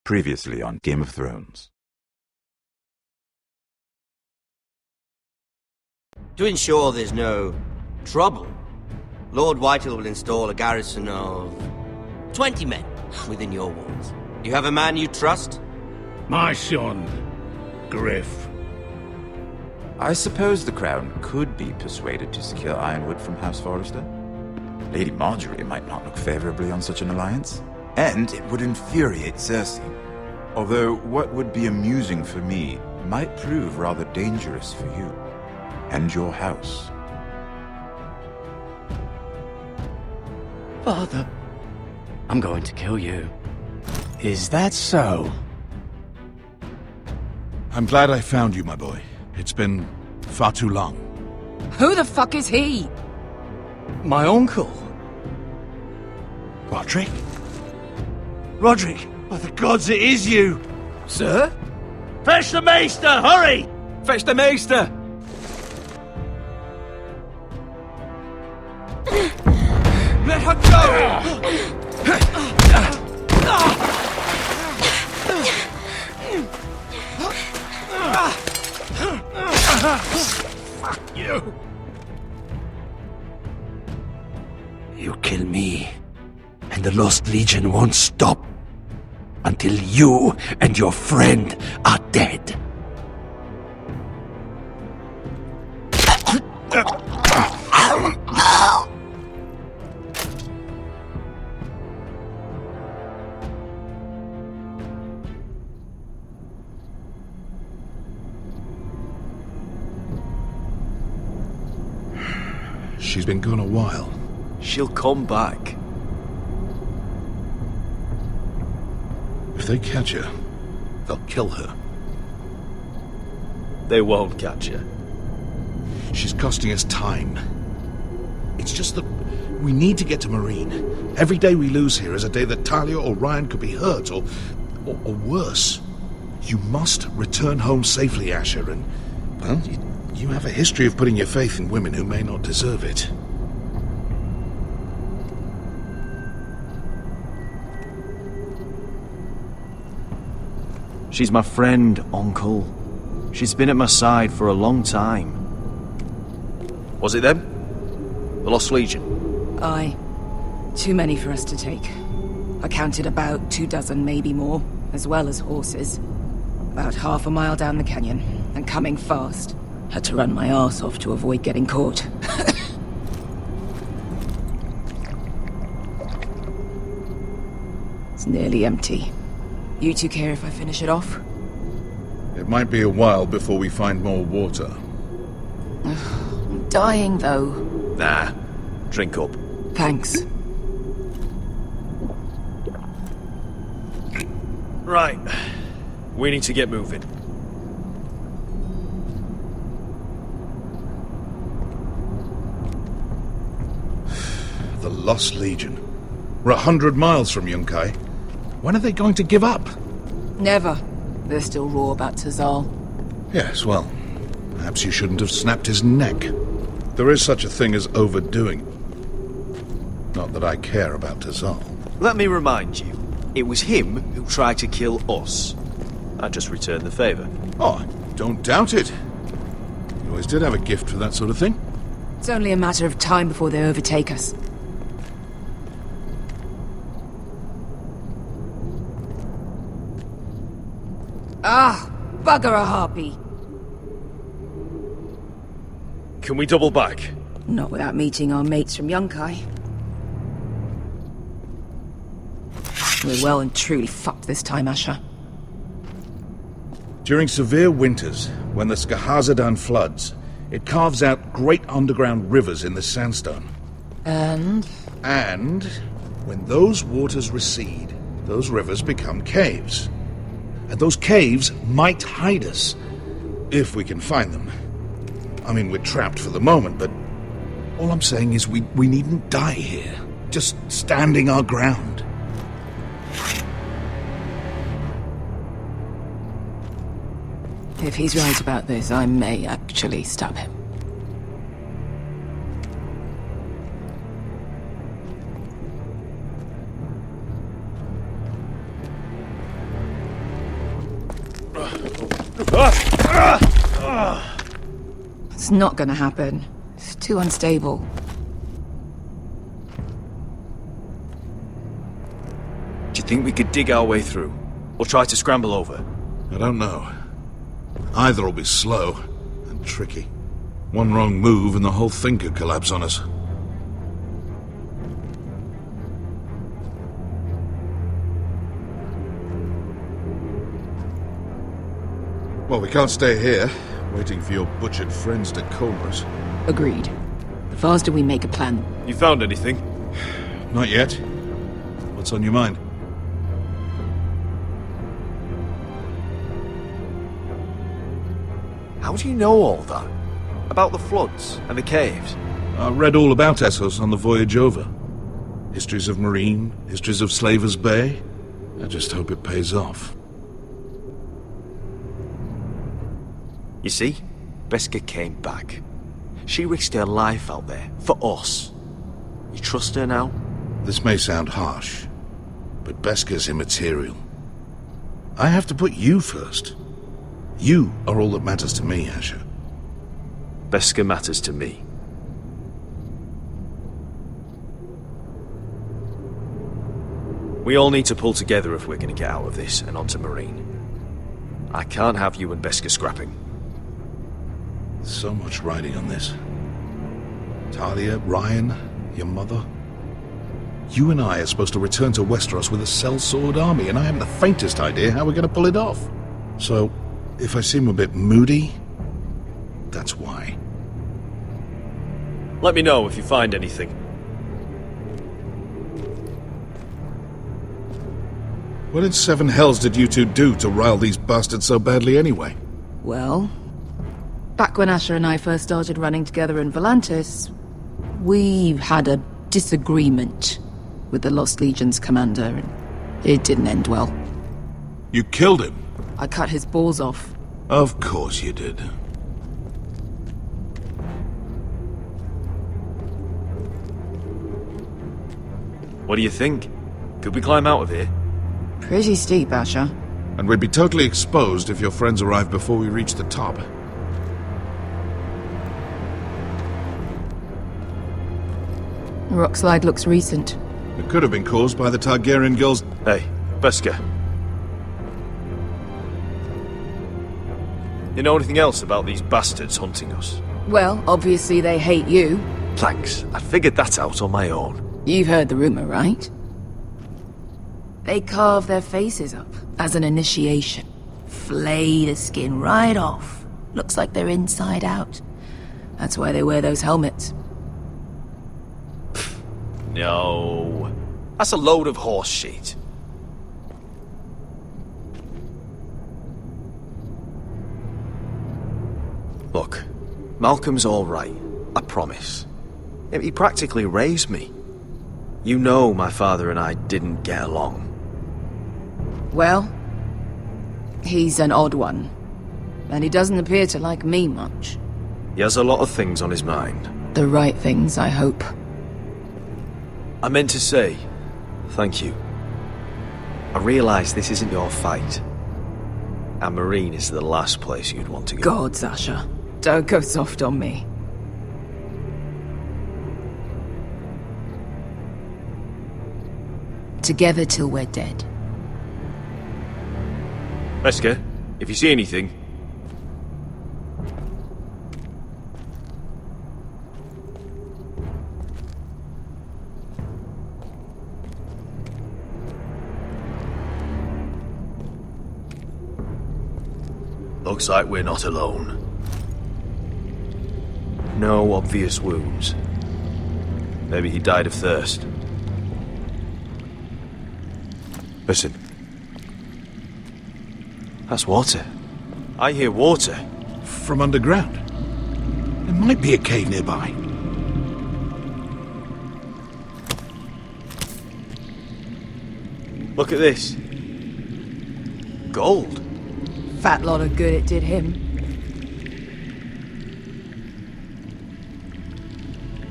Previously on Game of Thrones. To ensure there's no trouble, Lord Whitehill will install a garrison of 20 men within your walls. Do you have a man you trust? My son, Griff. I suppose the Crown could be persuaded to secure Ironwood from House Forrester. Lady Marjorie might not look favorably on such an alliance, and it would infuriate Cersei. Although what would be amusing for me might prove rather dangerous for you and your house. Father, I'm going to kill you. Is that so? I'm glad I found you, my boy. It's been far too long. Who the fuck is he? My uncle. Roderick? Roderick, by the gods, it is you! Sir? Fetch the maester, hurry! Fetch the maester! Let her go! Fuck you! You kill me, and the Lost Legion won't stop until you and your friend are dead. She's been gone a while. She'll come back. If they catch her, they'll kill her. They won't catch her. She's costing us time. It's just that we need to get to Marine. Every day we lose here is a day that Talia or Ryan could be hurt, or worse. You must return home safely, Asher, and, well, you have a history of putting your faith in women who may not deserve it. She's my friend, Uncle. She's been at my side for a long time. Was it them? The Lost Legion? Aye. Too many for us to take. I counted about 24, maybe more, as well as horses. About half a mile down the canyon, and coming fast. Had to run my arse off to avoid getting caught. It's nearly empty. You two care if I finish it off? It might be a while before we find more water. I'm dying, though. Nah. Drink up. Thanks. Right. We need to get moving. The Lost Legion. We're 100 miles from Yunkai. When are they going to give up? Never. They're still raw about Tazal. Yes, well, perhaps you shouldn't have snapped his neck. There is such a thing as overdoing. Not that I care about Tazal. Let me remind you, it was him who tried to kill us. I just returned the favor. Oh, I don't doubt it. You always did have a gift for that sort of thing. It's only a matter of time before they overtake us. Ah, bugger a harpy. Can we double back? Not without meeting our mates from Yunkai. We're well and truly fucked this time, Asher. During severe winters, when the Skahazadan floods, it carves out great underground rivers in the sandstone. And when those waters recede, those rivers become caves. And those caves might hide us, if we can find them. I mean, we're trapped for the moment, but all I'm saying is we needn't die here, just standing our ground. if he's right about this, I may actually stab him. It's not gonna happen. It's too unstable. Do you think we could dig our way through? Or try to scramble over? I don't know. Either will be slow and tricky. One wrong move and the whole thing could collapse on us. Well, we can't stay here, waiting for your butchered friends to corner us. Agreed. The faster we make a plan. You found anything? Not yet. What's on your mind? How do you know all that? About the floods and the caves? I read all about Essos on the voyage over. Histories of Marine, histories of Slaver's Bay. I just hope it pays off. You see, Beskha came back. She risked her life out there, for us. You trust her now? This may sound harsh, but Beskha's immaterial. I have to put you first. You are all that matters to me, Asher. Beskha matters to me. We all need to pull together if we're going to get out of this and onto Marine. I can't have you and Beskha scrapping. So much riding on this. Talia, Ryan, your mother. You and I are supposed to return to Westeros with a sellsword army, and I haven't the faintest idea how we're going to pull it off. So, if I seem a bit moody, that's why. Let me know if you find anything. What in seven hells did you two do to rile these bastards so badly anyway? Well, back when Asher and I first started running together in Volantis, we had a disagreement with the Lost Legion's commander, and it didn't end well. You killed him? I cut his balls off. Of course you did. What do you think? Could we climb out of here? Pretty steep, Asher. And we'd be totally exposed if your friends arrived before we reached the top. The rock slide looks recent. It could have been caused by the Targaryen girls. Hey, Beskha. You know anything else about these bastards hunting us? Well, obviously they hate you. Thanks. I figured that out on my own. You've heard the rumor, right? They carve their faces up as an initiation. Flay the skin right off. Looks like they're inside out. That's why they wear those helmets. No. That's a load of horse shit. Look, Malcolm's all right. I promise. He practically raised me. You know my father and I didn't get along. Well, he's an odd one. And he doesn't appear to like me much. He has a lot of things on his mind. The right things, I hope. I meant to say, thank you. I realise this isn't your fight. And Marine is the last place you'd want to go. God, Sasha. Don't go soft on me. Together till we're dead. Beskha, if you see anything... Looks like we're not alone. No obvious wounds. Maybe he died of thirst. Listen. That's water. I hear water. From underground. There might be a cave nearby. Look at this. Gold. Fat lot of good it did him.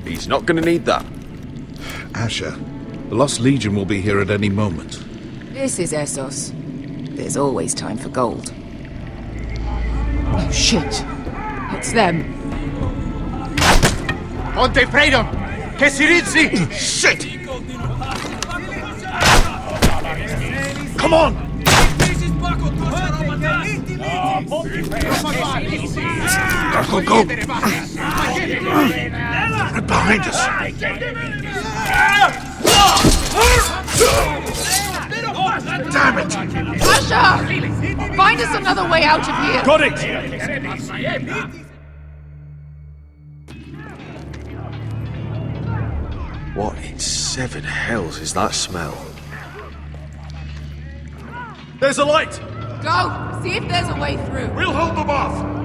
He's not gonna need that. Asher, the Lost Legion will be here at any moment. This is Essos. There's always time for gold. Oh, shit. It's them. Ponte freedom! Che si rizzi! Shit! Come on! Go, go! Right behind us! Damn it! Asher! Find us another way out of here! Got it! What in seven hells is that smell? There's a light! Go! See if there's a way through. We'll hold them off!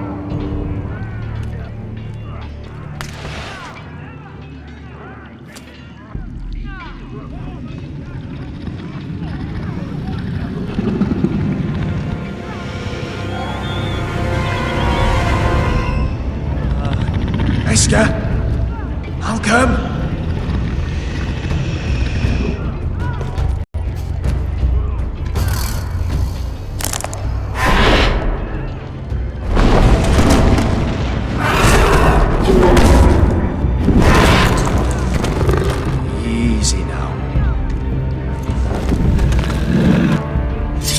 Esker! I'll come! Easy now.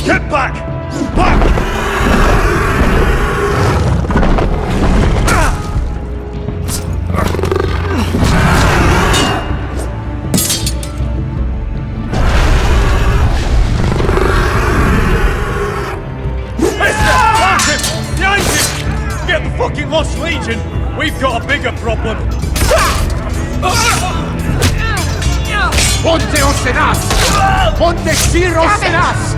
Get back! Back! Get the fucking Lost Legion! We've got a bigger problem! Ponte Osenas! Ponte Sir Osenas!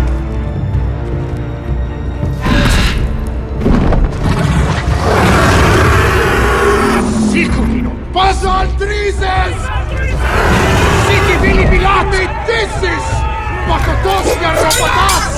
Sikulino! Paso al Trises! Siki Vili Pilati Dissis! Pakotosnia Robotas!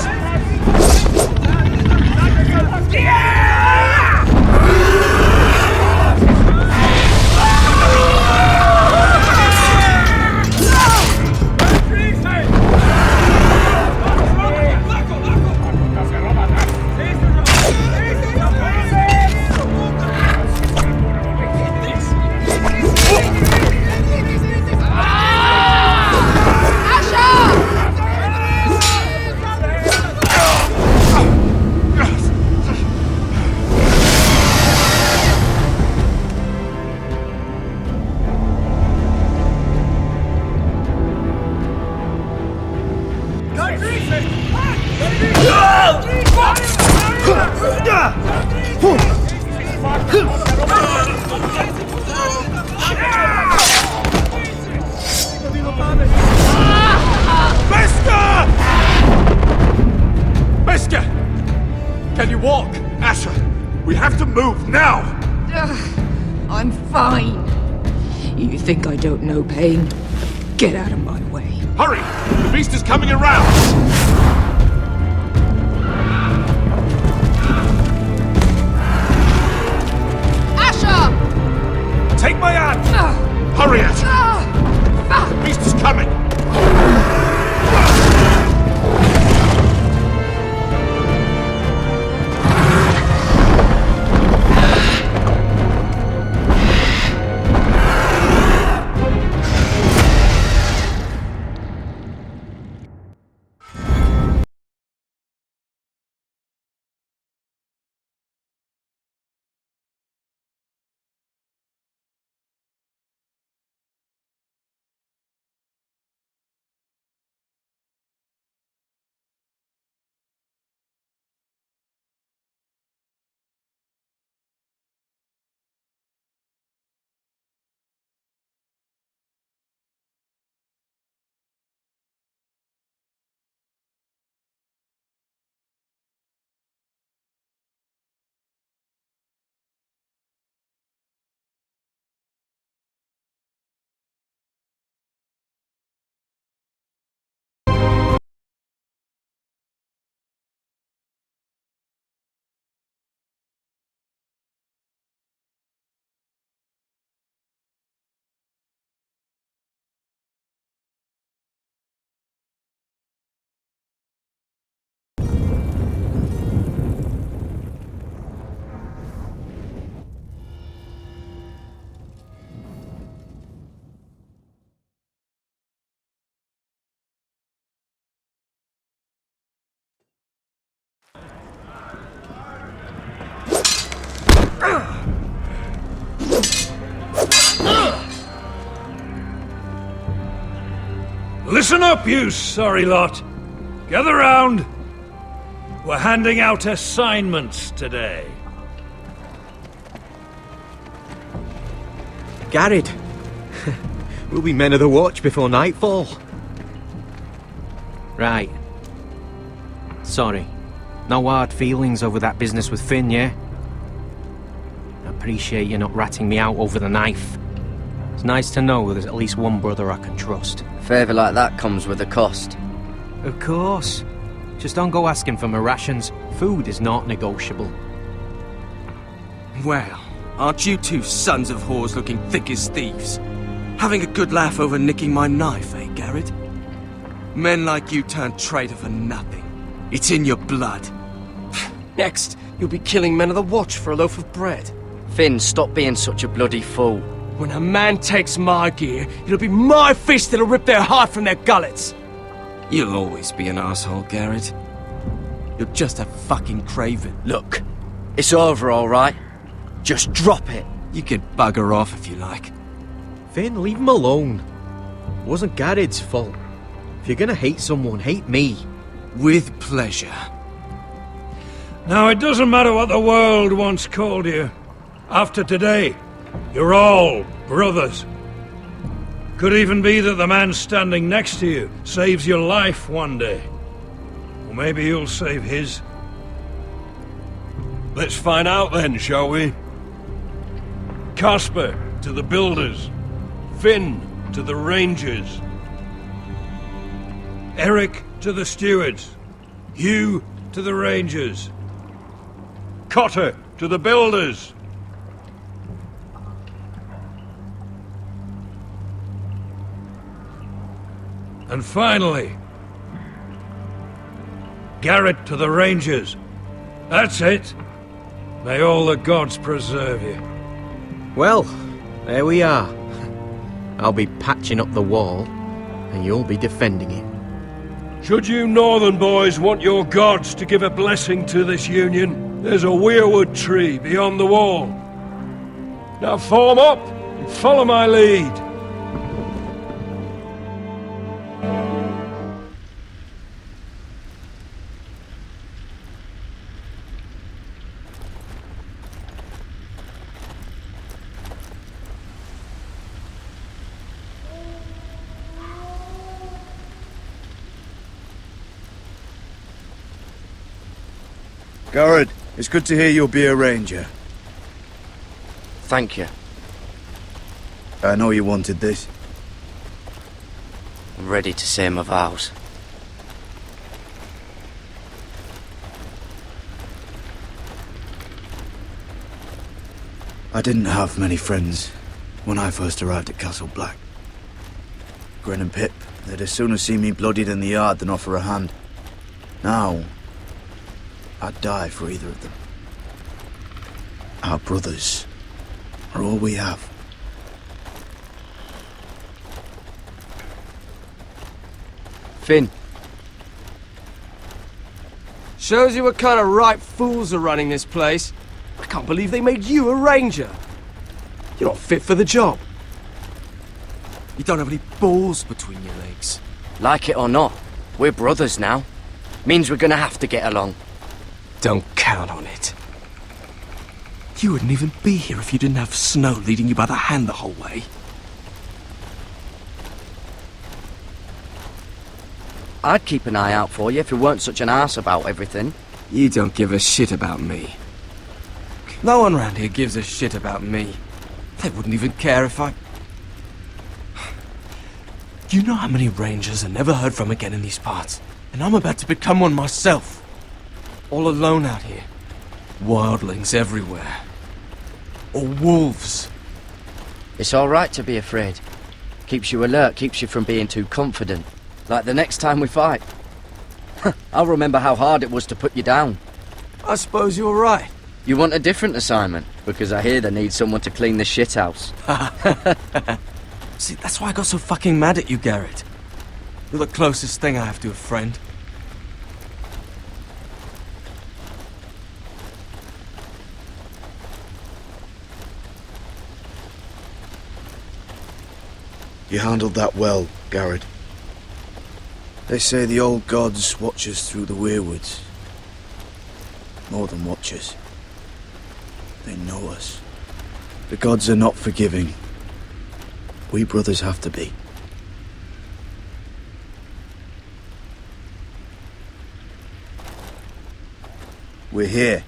Esker! Can you walk? Asher, we have to move now! I'm fine. You think I don't know pain? Get out of my way. Hurry! The beast is coming around! Asher! Take my hand! Hurry, Asher! The beast is coming! Listen up, you sorry lot. Gather round. We're handing out assignments today. Garrett, we'll be men of the watch before nightfall. Right. Sorry. No hard feelings over that business with Finn, yeah? I appreciate you not ratting me out over the knife. It's nice to know there's at least one brother I can trust. Favour like that comes with a cost. Of course. Just don't go asking for my rations. Food is not negotiable. Well, aren't you two sons of whores looking thick as thieves? Having a good laugh over nicking my knife, eh, Garrett? Men like you turn traitor for nothing. It's in your blood. Next, you'll be killing men of the watch for a loaf of bread. Finn, stop being such a bloody fool. When a man takes my gear, it'll be my fist that'll rip their heart from their gullets. You'll always be an asshole, Garrett. You're just a fucking craven. Look, it's over, all right? Just drop it. You could bugger off if you like. Finn, leave him alone. It wasn't Garrett's fault. If you're gonna hate someone, hate me. With pleasure. Now, it doesn't matter what the world once called you. After today, you're all brothers. Could even be that the man standing next to you saves your life one day. Or maybe you'll save his. Let's find out then, shall we? Casper to the builders. Finn to the rangers. Eric to the stewards. Hugh to the rangers. Cotter to the builders. And finally, Garrett to the rangers. That's it. May all the gods preserve you. Well, there we are. I'll be patching up the wall, and you'll be defending it. Should you northern boys want your gods to give a blessing to this union, there's a weirwood tree beyond the wall. Now form up and follow my lead. Garrett, it's good to hear you'll be a ranger. Thank you. I know you wanted this. I'm ready to say my vows. I didn't have many friends when I first arrived at Castle Black. Gren and Pip, they'd as soon as see me bloodied in the yard than offer a hand. Now, I'd die for either of them. Our brothers are all we have. Finn. Shows you what kind of ripe fools are running this place. I can't believe they made you a ranger. You're not fit for the job. You don't have any balls between your legs. Like it or not, we're brothers now. Means we're gonna have to get along. Don't count on it. You wouldn't even be here if you didn't have Snow leading you by the hand the whole way. I'd keep an eye out for you if you weren't such an arse about everything. You don't give a shit about me. No one round here gives a shit about me. They wouldn't even care if I... You know how many rangers are never heard from again in these parts? And I'm about to become one myself. All alone out here. Wildlings everywhere. Or wolves. It's all right to be afraid. Keeps you alert, keeps you from being too confident. Like the next time we fight. I'll remember how hard it was to put you down. I suppose you're right. You want a different assignment? Because I hear they need someone to clean the shithouse. See, that's why I got so fucking mad at you, Garrett. You're the closest thing I have to a friend. You handled that well, Garrett. They say the old gods watch us through the weirwoods. More than watchers. They know us. The gods are not forgiving. We brothers have to be. We're here.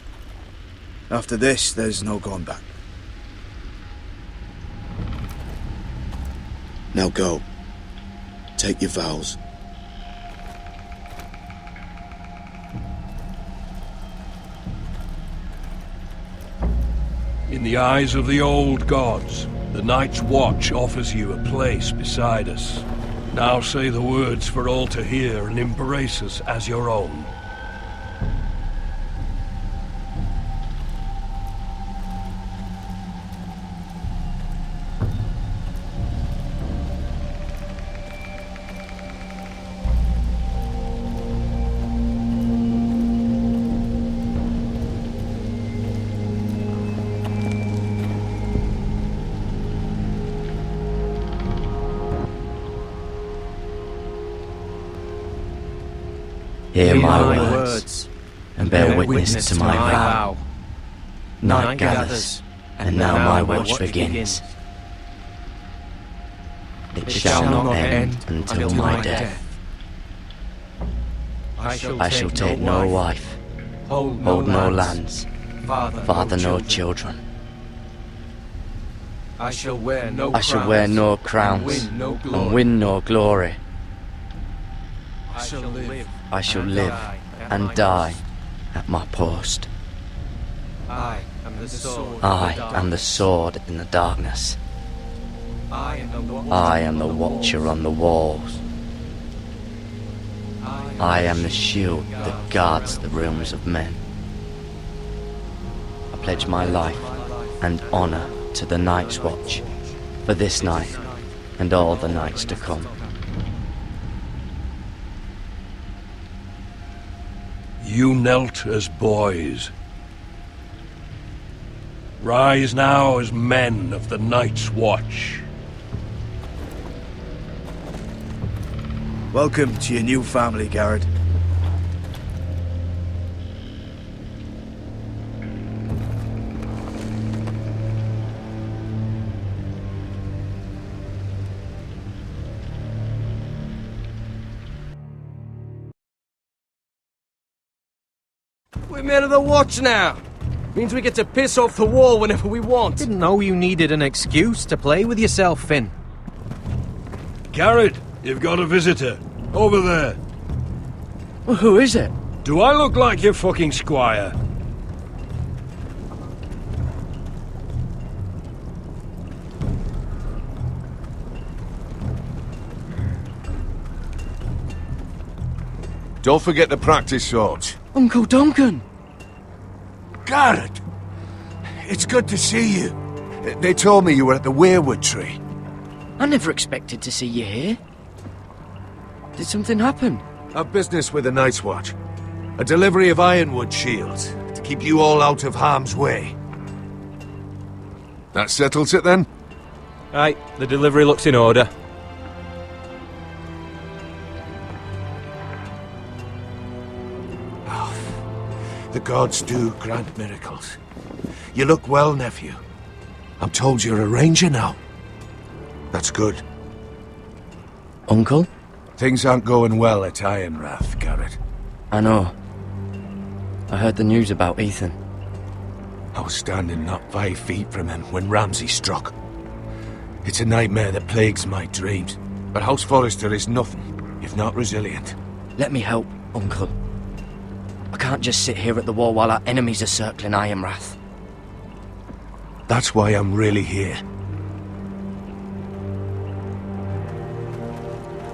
After this, there's no going back. Now go. Take your vows. In the eyes of the old gods, the Night's Watch offers you a place beside us. Now say the words for all to hear and embrace us as your own. Hear my words, and bear witness to my vow. Night gathers, and now my watch begins. It shall not end until my death. I shall take no wife, hold no lands, father no children. I shall wear no crowns, and win no glory. I shall live and die at my post. I am the sword in the darkness. I am the watcher on the walls. I am the shield that guards the realms of men. I pledge my life and honor to the Night's Watch for this night and all the nights to come. You knelt as boys. Rise now as men of the Night's Watch. Welcome to your new family, Garrett. We're men of the Watch now. Means we get to piss off the wall whenever we want. Didn't know you needed an excuse to play with yourself, Finn. Garrett, you've got a visitor. Over there. Well, who is it? Do I look like your fucking squire? Don't forget to practice swords. Uncle Duncan! Garrett! It's good to see you. They told me you were at the weirwood tree. I never expected to see you here. Did something happen? I've business with the Night's Watch. A delivery of ironwood shields to keep you all out of harm's way. That settles it then? Aye, the delivery looks in order. The gods do grant miracles. You look well, nephew. I'm told you're a ranger now. That's good. Uncle? Things aren't going well at Ironrath, Garrett. I know. I heard the news about Ethan. I was standing not 5 feet from him when Ramsay struck. It's a nightmare that plagues my dreams. But House Forrester is nothing, if not resilient. Let me help, Uncle. I can't just sit here at the wall while our enemies are circling Ironrath. That's why I'm really here.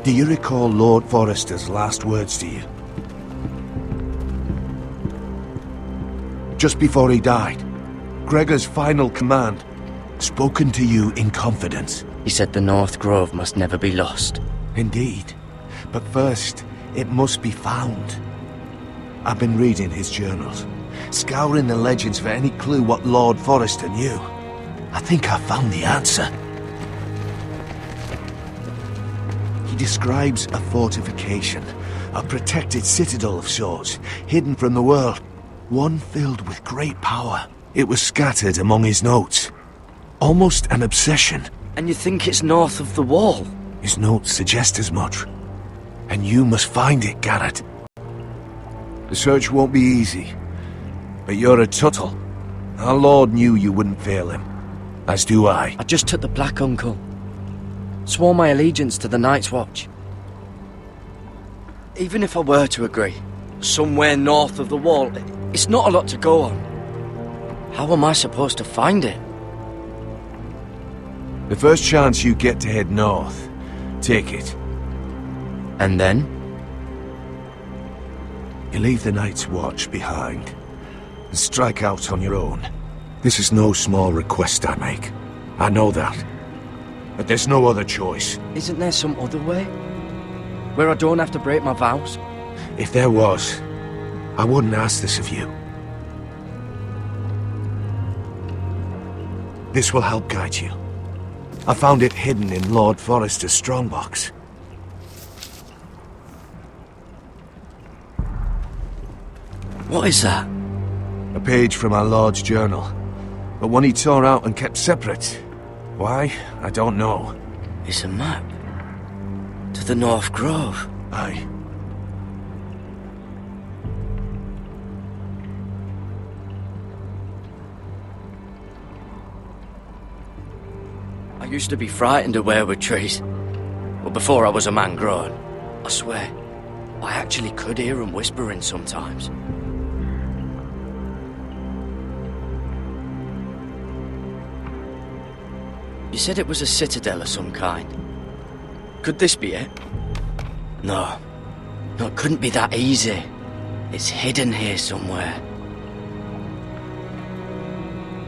Do you recall Lord Forrester's last words to you? Just before he died, Gregor's final command, spoken to you in confidence. He said the North Grove must never be lost. Indeed. But first, it must be found. I've been reading his journals, scouring the legends for any clue what Lord Forrester knew. I think I found the answer. He describes a fortification, a protected citadel of sorts, hidden from the world, one filled with great power. It was scattered among his notes. Almost an obsession. And you think it's north of the wall? His notes suggest as much. And you must find it, Garrett. The search won't be easy. But you're a Tuttle. Our Lord knew you wouldn't fail him. As do I. I just took the Black Uncle. Swore my allegiance to the Night's Watch. Even if I were to agree, somewhere north of the wall, it's not a lot to go on. How am I supposed to find it? The first chance you get to head north, take it. And then? You leave the Night's Watch behind, and strike out on your own. This is no small request I make. I know that. But there's no other choice. Isn't there some other way? Where I don't have to break my vows? If there was, I wouldn't ask this of you. This will help guide you. I found it hidden in Lord Forrester's strongbox. What is that? A page from our Lord's journal. But one he tore out and kept separate. Why? I don't know. It's a map. To the North Grove. Aye. I used to be frightened of weirwood trees. But before I was a man grown, I swear, I actually could hear them whispering sometimes. You said it was a citadel of some kind. Could this be it? No. No, it couldn't be that easy. It's hidden here somewhere.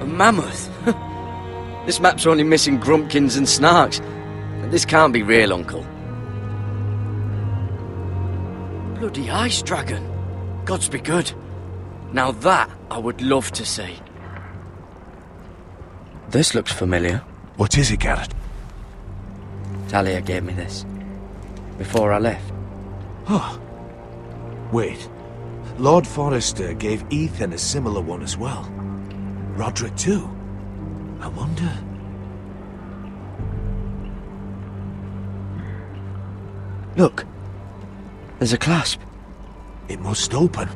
A mammoth? This map's only missing grumpkins and snarks. This can't be real, Uncle. Bloody ice dragon. Gods be good. Now that I would love to see. This looks familiar. What is it, Garrett? Talia gave me this. Before I left. Oh. Wait. Lord Forrester gave Ethan a similar one as well. Roderick too. I wonder... Look. There's a clasp. It must open.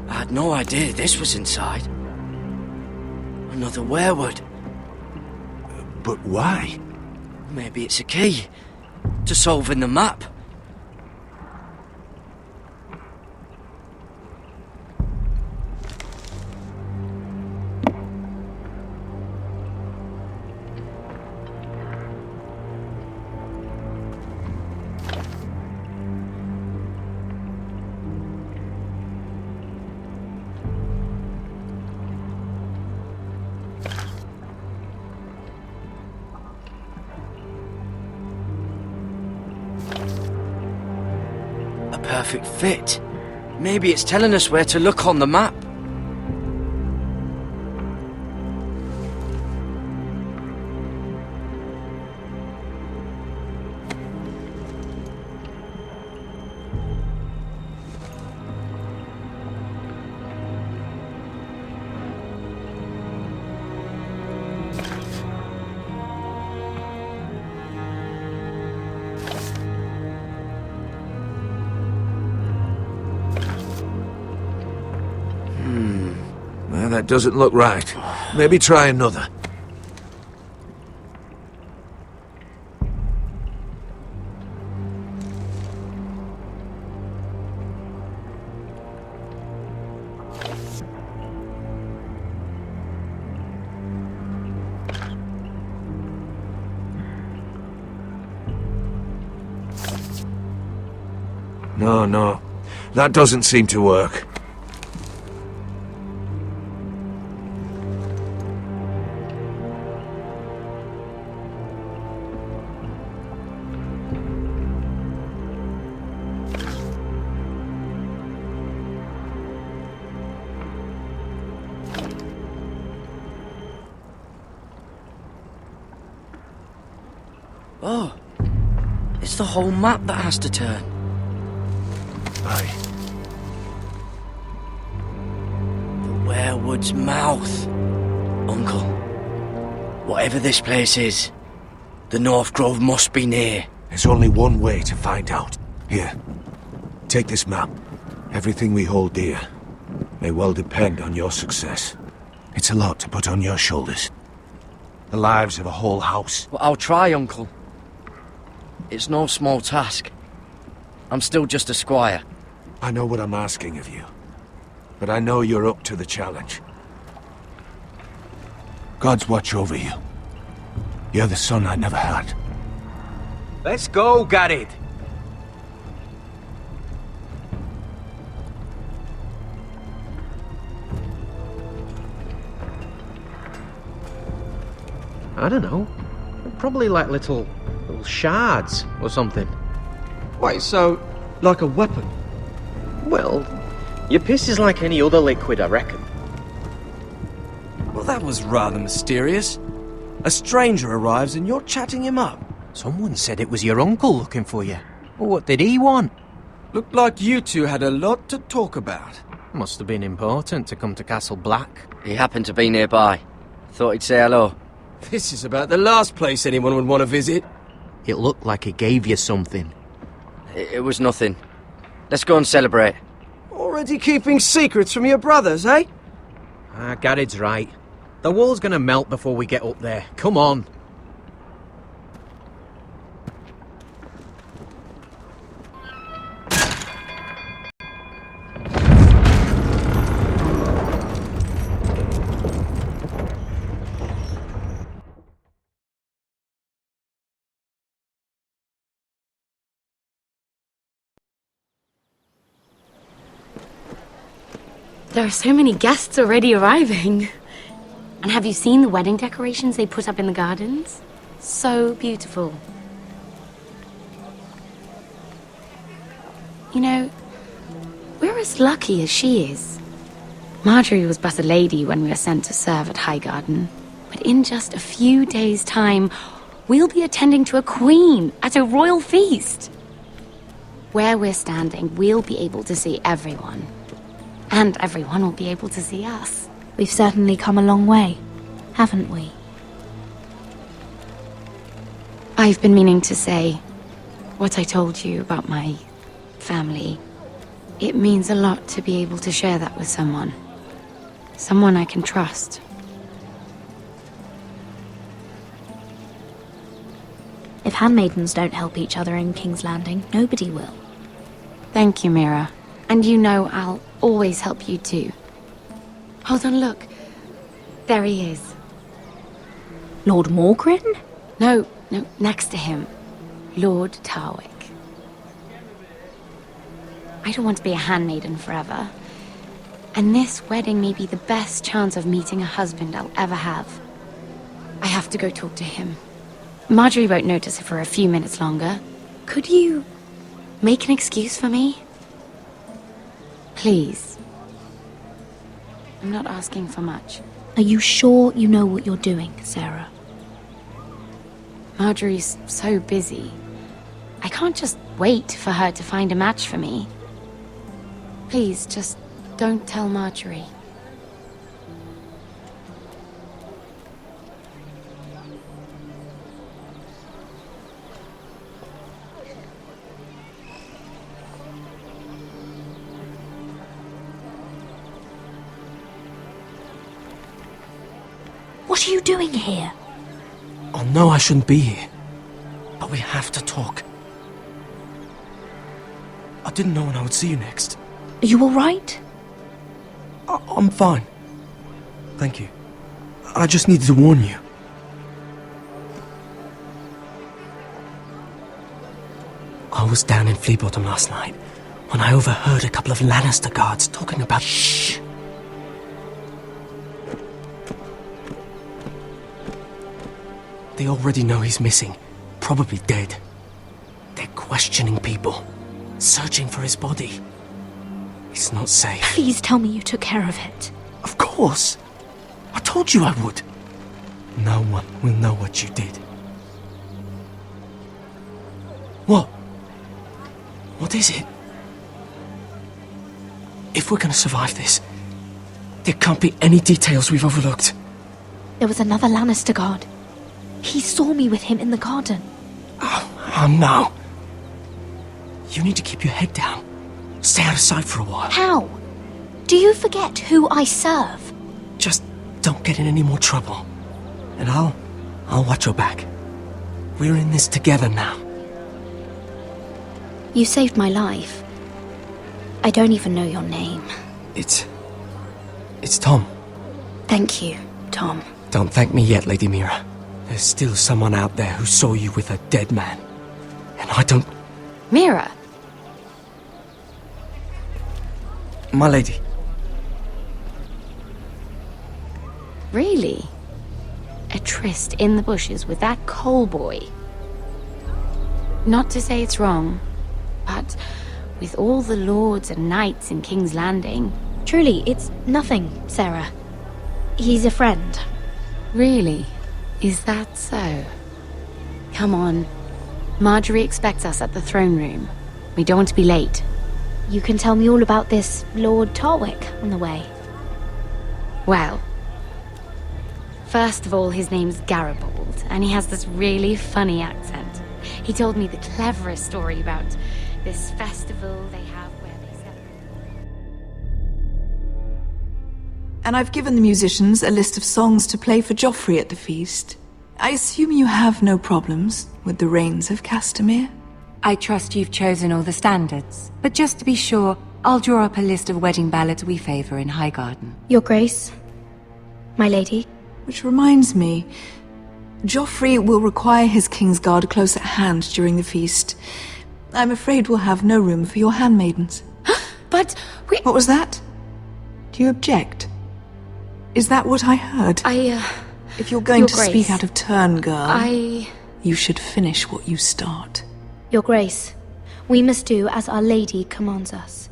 I had no idea this was inside. Another weirwood. But why? Maybe it's a key to solving the map. Perfect fit. Maybe it's telling us where to look on the map. Well, that doesn't look right. Maybe try another. No. That doesn't seem to work. Oh, it's the whole map that has to turn. Aye. The Werewood's mouth. Uncle, whatever this place is, the North Grove must be near. There's only one way to find out. Here, take this map. Everything we hold dear may well depend on your success. It's a lot to put on your shoulders. The lives of a whole house. Well, I'll try, Uncle. It's no small task. I'm still just a squire. I know what I'm asking of you, but I know you're up to the challenge. God's watch over you. You're the son I never had. Let's go, Garrett. I don't know. Probably like little shards or something. Wait, so, like a weapon? Well, your piss is like any other liquid, I reckon. Well, that was rather mysterious. A stranger arrives and you're chatting him up. Someone said it was your uncle looking for you. Well, what did he want? Looked like you two had a lot to talk about. Must have been important to come to Castle Black. He happened to be nearby. Thought he'd say hello. This is about the last place anyone would want to visit. It looked like he gave you something. It was nothing. Let's go and celebrate. Already keeping secrets from your brothers, eh? Garrett's right. The wall's gonna melt before we get up there. Come on. There are so many guests already arriving. And have you seen the wedding decorations they put up in the gardens? So beautiful. You know, we're as lucky as she is. Marjorie was but a lady when we were sent to serve at Highgarden. But in just a few days' time, we'll be attending to a queen at a royal feast. Where we're standing, we'll be able to see everyone. And everyone will be able to see us. We've certainly come a long way, haven't we? I've been meaning to say what I told you about my family. It means a lot to be able to share that with someone. Someone I can trust. If handmaidens don't help each other in King's Landing, nobody will. Thank you, Mira. And you know I'll always help you too. Hold on, look. There he is. Lord Morgrin? No, next to him. Lord Tarwick. I don't want to be a handmaiden forever. And this wedding may be the best chance of meeting a husband I'll ever have. I have to go talk to him. Marjorie won't notice it for a few minutes longer. Could you make an excuse for me? Please. I'm not asking for much. Are you sure you know what you're doing, Sarah? Marjorie's so busy. I can't just wait for her to find a match for me. Please, just don't tell Marjorie. What are you doing here? I know I shouldn't be here, but we have to talk. I didn't know when I would see you next. Are you all right? I'm fine. Thank you. I just needed to warn you. I was down in Fleabottom last night when I overheard a couple of Lannister guards talking about... Shh! They already know he's missing, probably dead. They're questioning people, searching for his body. It's not safe. Please tell me you took care of it. Of course! I told you I would. No one will know what you did. What? What is it? If we're gonna survive this, there can't be any details we've overlooked. There was another Lannister guard. He saw me with him in the garden. Oh no. You need to keep your head down. Stay out of sight for a while. How? Do you forget who I serve? Just don't get in any more trouble. And I'll watch your back. We're in this together now. You saved my life. I don't even know your name. It's Tom. Thank you, Tom. Don't thank me yet, Lady Mira. There's still someone out there who saw you with a dead man. And I don't... Mira? My lady. Really? A tryst in the bushes with that coal boy? Not to say it's wrong, but with all the lords and knights in King's Landing... Truly, it's nothing, Sarah. He's a friend. Really? Is that so? Come on. Marjorie expects us at the throne room. We don't want to be late. You can tell me all about this Lord Tarwick on the way. Well, first of all, his name's Garibold, and he has this really funny accent. He told me the cleverest story about this festival they have where they celebrate. And I've given the musicians a list of songs to play for Joffrey at the feast. I assume you have no problems with the Rains of Castamere? I trust you've chosen all the standards, but just to be sure, I'll draw up a list of wedding ballads we favor in Highgarden. Your Grace, my lady. Which reminds me, Joffrey will require his Kingsguard close at hand during the feast. I'm afraid we'll have no room for your handmaidens. But we... What was that? Do you object? Is that what I heard? If you're going to speak out of turn, girl, you should finish what you start. Your Grace, we must do as Our Lady commands us.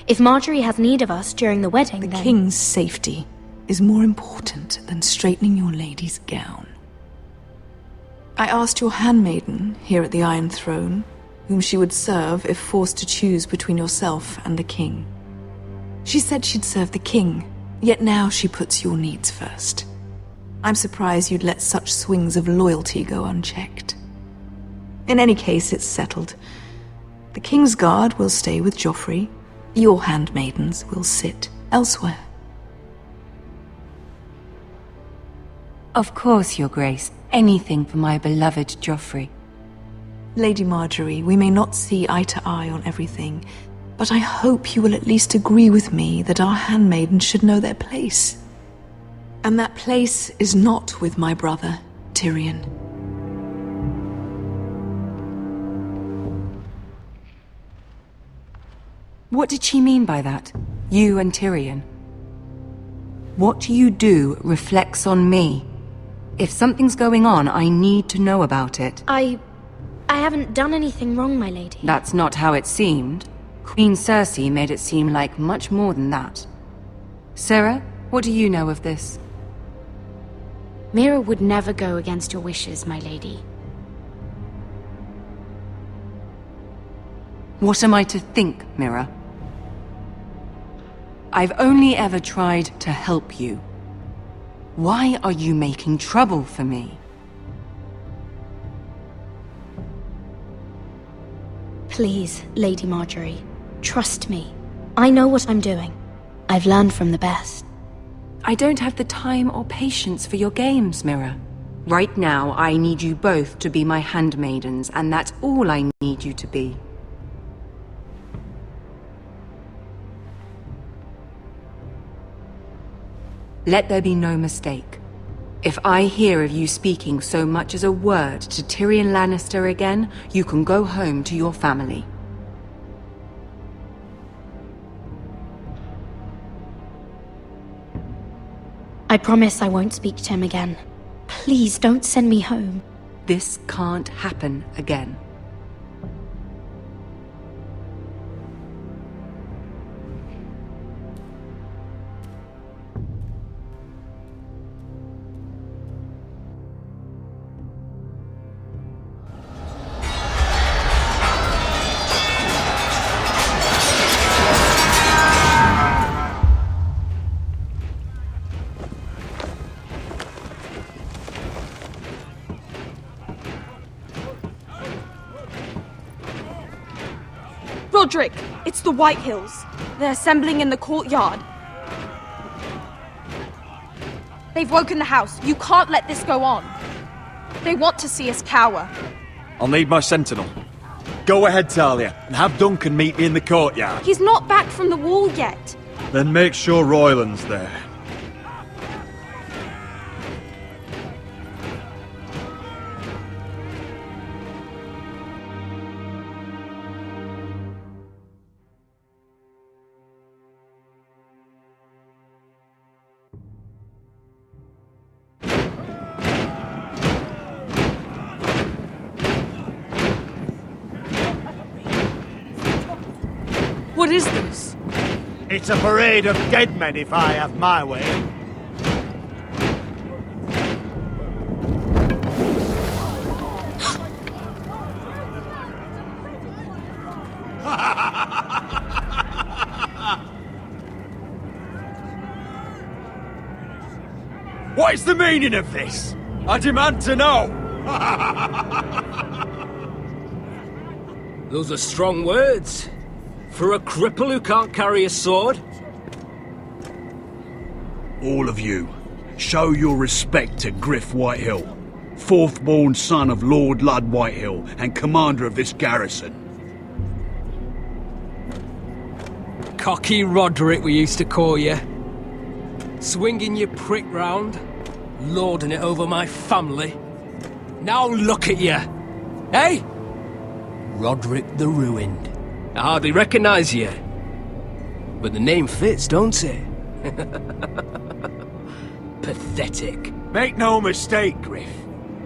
If Marjorie has need of us during the wedding, The King's safety is more important than straightening your lady's gown. I asked your handmaiden here at the Iron Throne whom she would serve if forced to choose between yourself and the King. She said she'd serve the King, yet now she puts your needs first. I'm surprised you'd let such swings of loyalty go unchecked. In any case, it's settled. The Kingsguard will stay with Joffrey. Your handmaidens will sit elsewhere. Of course, Your Grace. Anything for my beloved Joffrey. Lady Marjorie, we may not see eye to eye on everything, but I hope you will at least agree with me that our handmaidens should know their place. And that place is not with my brother, Tyrion. What did she mean by that? You and Tyrion? What you do reflects on me. If something's going on, I need to know about it. I haven't done anything wrong, my lady. That's not how it seemed. Queen Cersei made it seem like much more than that. Sarah, what do you know of this? Mira would never go against your wishes, my lady. What am I to think, Mira? I've only ever tried to help you. Why are you making trouble for me? Please, Lady Marjorie, trust me. I know what I'm doing. I've learned from the best. I don't have the time or patience for your games, Mira. Right now, I need you both to be my handmaidens, and that's all I need you to be. Let there be no mistake. If I hear of you speaking so much as a word to Tyrion Lannister again, you can go home to your family. I promise I won't speak to him again. Please don't send me home. This can't happen again. Roderick! It's the Whitehills. They're assembling in the courtyard. They've woken the house. You can't let this go on. They want to see us cower. I'll need my sentinel. Go ahead, Talia, and have Duncan meet me in the courtyard. He's not back from the wall yet. Then make sure Royland's there. What is this? It's a parade of dead men, if I have my way. What is the meaning of this? I demand to know! Those are strong words. For a cripple who can't carry a sword? All of you, show your respect to Griff Whitehill, fourth-born son of Lord Ludd Whitehill and commander of this garrison. Cocky Roderick, we used to call you. Swinging your prick round, lording it over my family. Now look at you! Hey? Roderick the Ruined. I hardly recognise you. But the name fits, don't it? Pathetic. Make no mistake, Griff.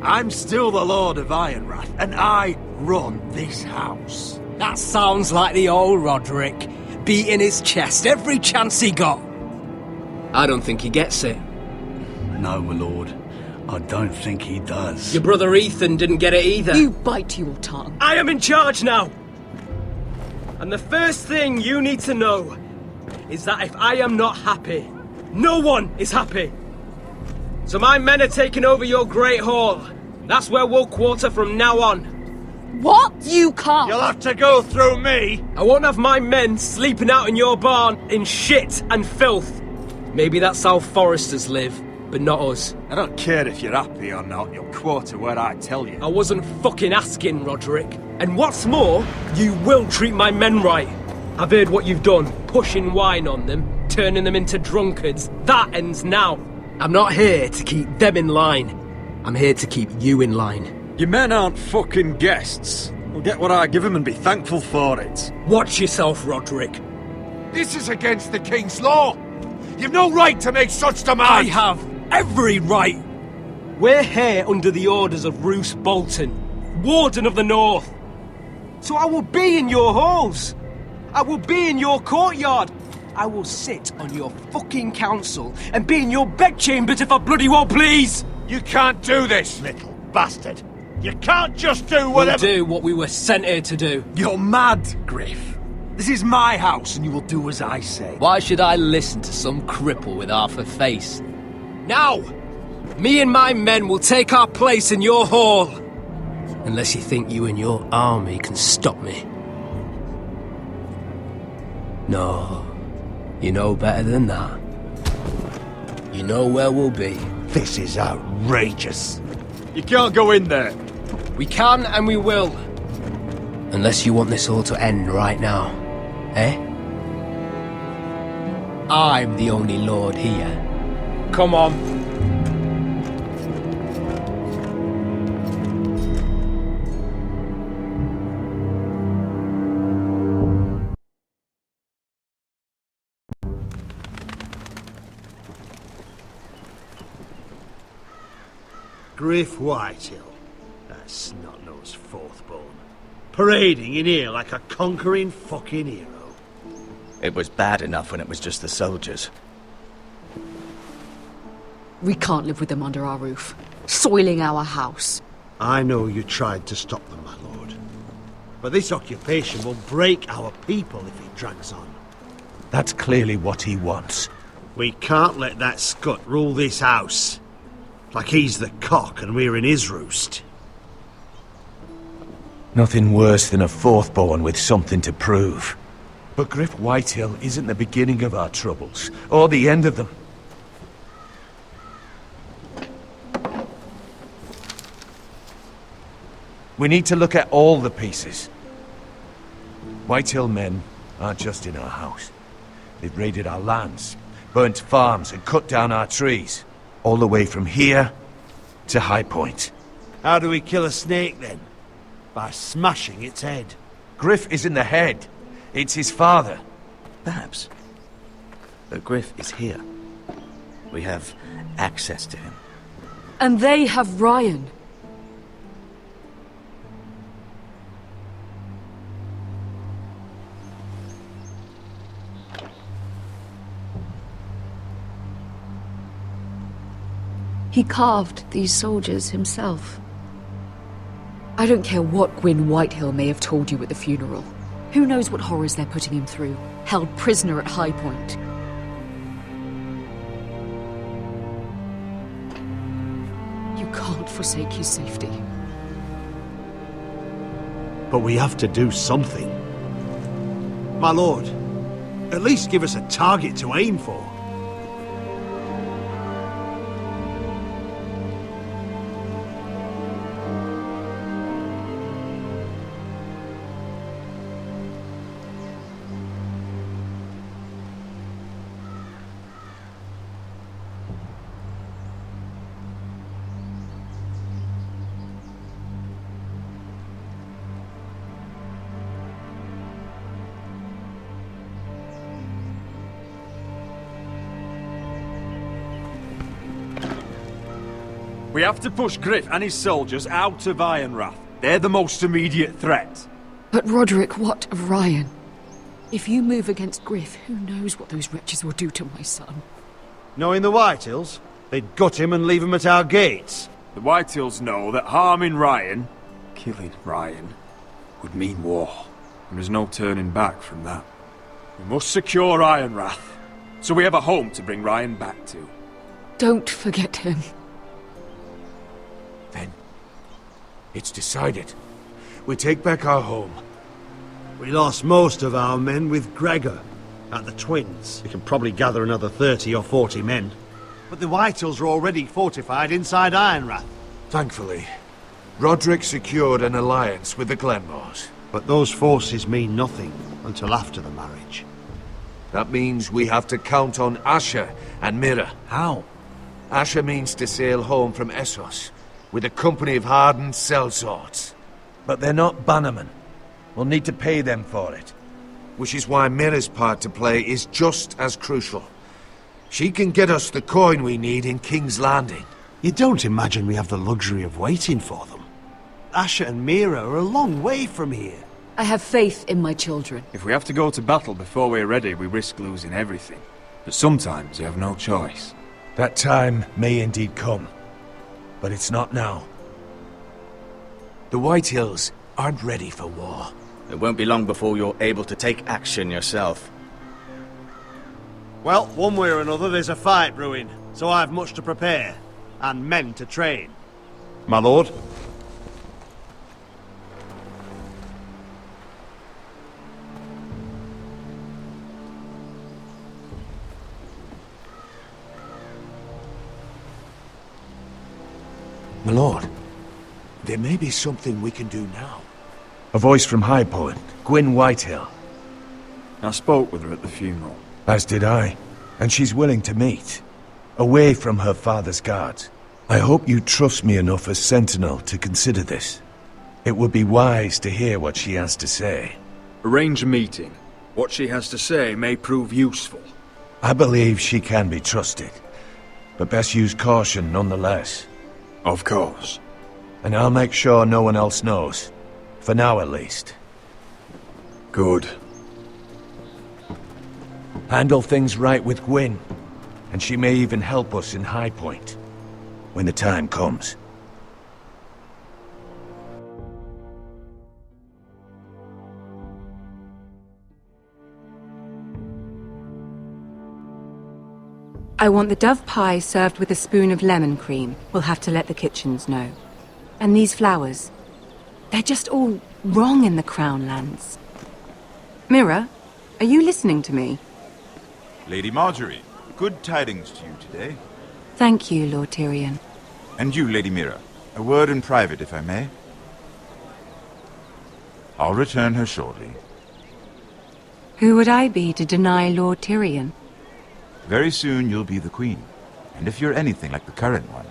I'm still the Lord of Ironrath, and I run this house. That sounds like the old Roderick, beating his chest every chance he got. I don't think he gets it. No, my lord. I don't think he does. Your brother Ethan didn't get it either. You bite your tongue. I am in charge now! And the first thing you need to know is that if I am not happy, no one is happy. So my men are taking over your Great Hall. That's where we'll quarter from now on. What? You can't! You'll have to go through me! I won't have my men sleeping out in your barn in shit and filth. Maybe that's how Foresters live, but not us. I don't care if you're happy or not, you'll quarter where I tell you. I wasn't fucking asking, Roderick. And what's more, you will treat my men right. I've heard what you've done, pushing wine on them, turning them into drunkards. That ends now. I'm not here to keep them in line. I'm here to keep you in line. Your men aren't fucking guests. They'll get what I give them and be thankful for it. Watch yourself, Roderick. This is against the King's law. You've no right to make such demands. I have every right. We're here under the orders of Roose Bolton, Warden of the North. So I will be in your halls. I will be in your courtyard. I will sit on your fucking council and be in your bedchambers if I bloody well please. You can't do this, little bastard. You can't just do whatever— We'll do what we were sent here to do. You're mad, Griff. This is my house and you will do as I say. Why should I listen to some cripple with half a face? Now, me and my men will take our place in your hall. Unless you think you and your army can stop me. No, you know better than that. You know where we'll be. This is outrageous. You can't go in there. We can and we will. Unless you want this all to end right now. Eh? I'm the only lord here. Come on. Griff Whitehill, that snot-nosed fourth-born, parading in here like a conquering fucking hero. It was bad enough when it was just the soldiers. We can't live with them under our roof, soiling our house. I know you tried to stop them, my lord. But this occupation will break our people if it drags on. That's clearly what he wants. We can't let that scut rule this house. Like he's the cock and we're in his roost. Nothing worse than a fourthborn with something to prove. But Griff Whitehill isn't the beginning of our troubles, or the end of them. We need to look at all the pieces. Whitehill men aren't just in our house. They've raided our lands, burnt farms and cut down our trees. All the way from here to High Point. How do we kill a snake then? By smashing its head. Griff isn't the head. It's his father. Perhaps. But Griff is here. We have access to him. And they have Ryan. He carved these soldiers himself. I don't care what Gwyn Whitehill may have told you at the funeral. Who knows what horrors they're putting him through, held prisoner at High Point. You can't forsake his safety. But we have to do something. My lord, at least give us a target to aim for. We have to push Griff and his soldiers out of Ironrath. They're the most immediate threat. But Roderick, what of Ryan? If you move against Griff, who knows what those wretches will do to my son? Knowing the Whitehills, they'd gut him and leave him at our gates. The Whitehills know that harming Ryan, killing Ryan, would mean war. And there's no turning back from that. We must secure Ironrath, so we have a home to bring Ryan back to. Don't forget him. Then, it's decided. We take back our home. We lost most of our men with Gregor at the Twins. We can probably gather another 30 or 40 men. But the Whitehills are already fortified inside Ironrath. Thankfully, Roderick secured an alliance with the Glenmores. But those forces mean nothing until after the marriage. That means we have to count on Asher and Mira. How? Asher means to sail home from Essos with a company of hardened sellswords. But they're not bannermen. We'll need to pay them for it. Which is why Mira's part to play is just as crucial. She can get us the coin we need in King's Landing. You don't imagine we have the luxury of waiting for them? Asher and Mira are a long way from here. I have faith in my children. If we have to go to battle before we're ready, we risk losing everything. But sometimes you have no choice. That time may indeed come. But it's not now. The Whitehills aren't ready for war. It won't be long before you're able to take action yourself. Well, one way or another there's a fight brewing, so I've much to prepare, and men to train. My lord? My lord, there may be something we can do now. A voice from High Point, Gwyn Whitehill. I spoke with her at the funeral. As did I, and she's willing to meet. Away from her father's guards. I hope you trust me enough as Sentinel to consider this. It would be wise to hear what she has to say. Arrange a meeting. What she has to say may prove useful. I believe she can be trusted, but best use caution nonetheless. Of course. And I'll make sure no one else knows. For now, at least. Good. Handle things right with Gwyn, and she may even help us in High Point, when the time comes. I want the dove pie served with a spoon of lemon cream. We'll have to let the kitchens know. And these flowers. They're just all wrong in the Crown lands. Mira, are you listening to me? Lady Marjorie, good tidings to you today. Thank you, Lord Tyrion. And you, Lady Mira. A word in private, if I may. I'll return her shortly. Who would I be to deny Lord Tyrion? Very soon you'll be the queen. And if you're anything like the current one,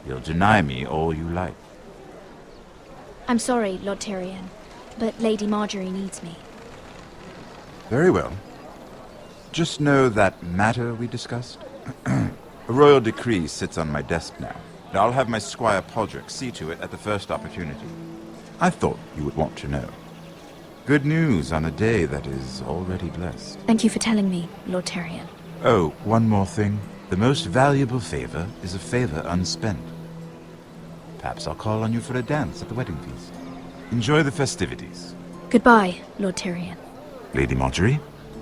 you'll deny me all you like. I'm sorry, Lord Tyrion, but Lady Marjorie needs me. Very well. Just know that matter we discussed? A royal decree sits on my desk now, and I'll have my Squire Podrick see to it at the first opportunity. I thought you would want to know. Good news on a day that is already blessed. Thank you for telling me, Lord Tyrion. Oh, one more thing. The most valuable favor is a favor unspent. Perhaps I'll call on you for a dance at the wedding feast. Enjoy the festivities. Goodbye, Lord Tyrion. Lady Marjorie,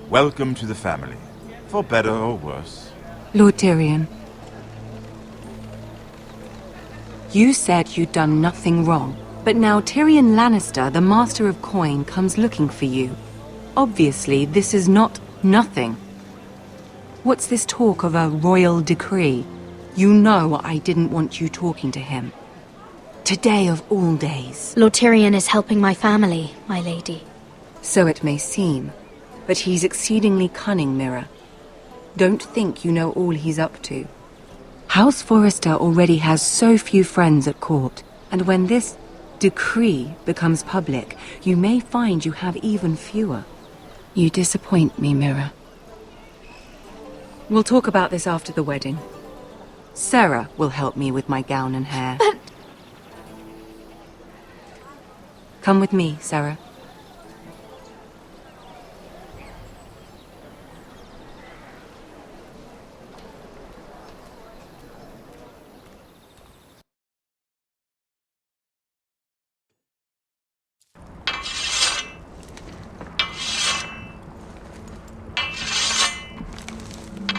welcome to the family. For better or worse. Lord Tyrion. You said you'd done nothing wrong, but now Tyrion Lannister, the Master of Coin, comes looking for you. Obviously, this is not nothing. What's this talk of a royal decree? You know I didn't want you talking to him. Today of all days. Lord Tyrion is helping my family, my lady. So it may seem, but he's exceedingly cunning, Mira. Don't think you know all he's up to. House Forrester already has so few friends at court, and when this decree becomes public, you may find you have even fewer. You disappoint me, Mira. We'll talk about this after the wedding. Sarah will help me with my gown and hair. But... Come with me, Sarah.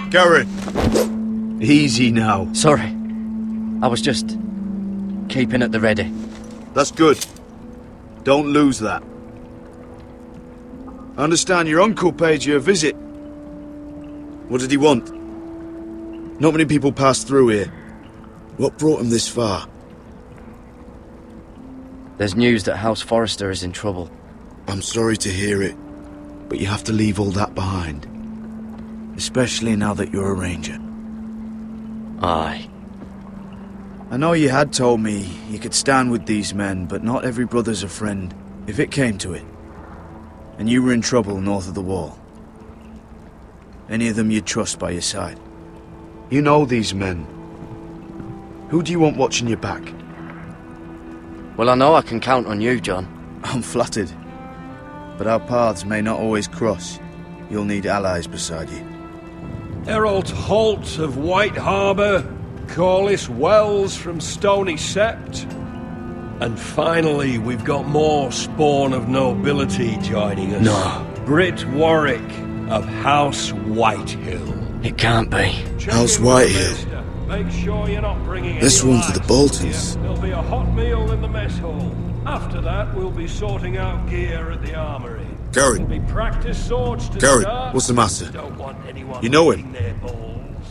Garrett! Easy now. Sorry. I was just keeping at the ready. That's good. Don't lose that. I understand your uncle paid you a visit. What did he want? Not many people pass through here. What brought him this far? There's news that House Forrester is in trouble. I'm sorry to hear it, but you have to leave all that behind. Especially now that you're a ranger. Aye. I know you had told me you could stand with these men, but not every brother's a friend, if it came to it. And you were in trouble north of the wall. Any of them you'd trust by your side. You know these men. Who do you want watching your back? Well, I know I can count on you, John. I'm flattered. But our paths may not always cross. You'll need allies beside you. Herald Holt of White Harbour, Corliss Wells from Stony Sept. And finally, we've got more spawn of nobility joining us. No. Britt Warwick of House Whitehill. It can't be. House Whitehill. Make sure you're not bringing This any one's the lights. Boltons. There'll be a hot meal in the mess hall. After that, we'll be sorting out gear at the armory. Garrett. There'll be practice swords to Garrett, start. what's the matter? Don't want anyone You know him? licking their balls.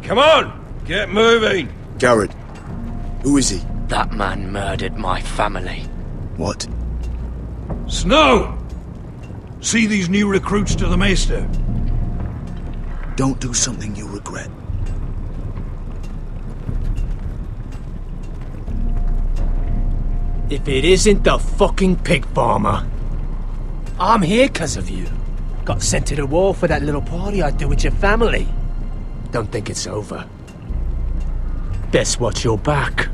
Come on, get moving. Garrett. Who is he? That man murdered my family. What? Snow! See these new recruits to the Maester? Don't do something you'll regret. If it isn't the fucking pig farmer. I'm here 'cause of you. Got sent to the war for that little party I do with your family. Don't think it's over. Best watch your back.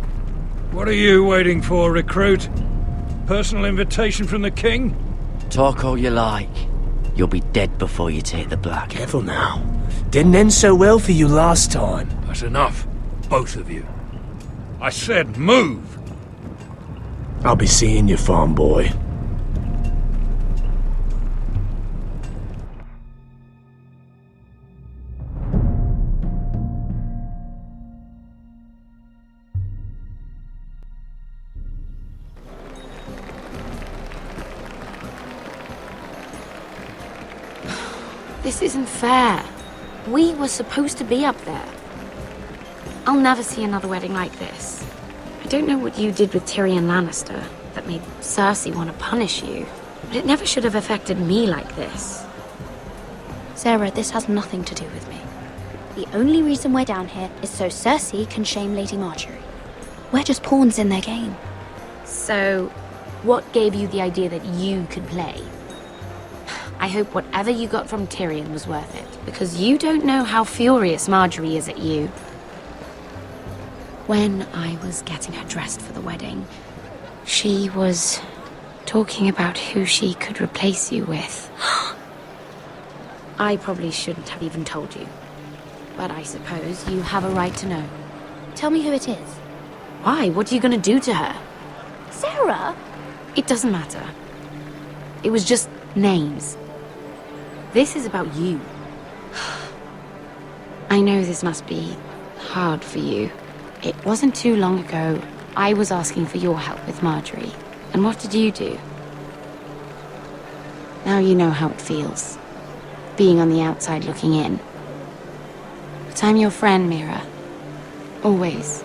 What are you waiting for, recruit? Personal invitation from the king? Talk all you like. You'll be dead before you take the black. Careful now. Didn't end so well for you last time. That's enough, both of you. I said move! I'll be seeing you, farm boy. This isn't fair. We were supposed to be up there. I'll never see another wedding like this. I don't know what you did with Tyrion Lannister that made Cersei want to punish you, but it never should have affected me like this. Sarah, this has nothing to do with me. The only reason we're down here is so Cersei can shame Lady Marjorie. We're just pawns in their game. So, what gave you the idea that you could play? I hope whatever you got from Tyrion was worth it, because you don't know how furious Marjorie is at you. When I was getting her dressed for the wedding, she was talking about who she could replace you with. I probably shouldn't have even told you, but I suppose you have a right to know. Tell me who it is. Why? What are you going to do to her? Sarah! It doesn't matter. It was just names. This is about you. I know this must be hard for you. It wasn't too long ago I was asking for your help with Marjorie. And what did you do? Now you know how it feels, being on the outside looking in. But I'm your friend, Mira. Always.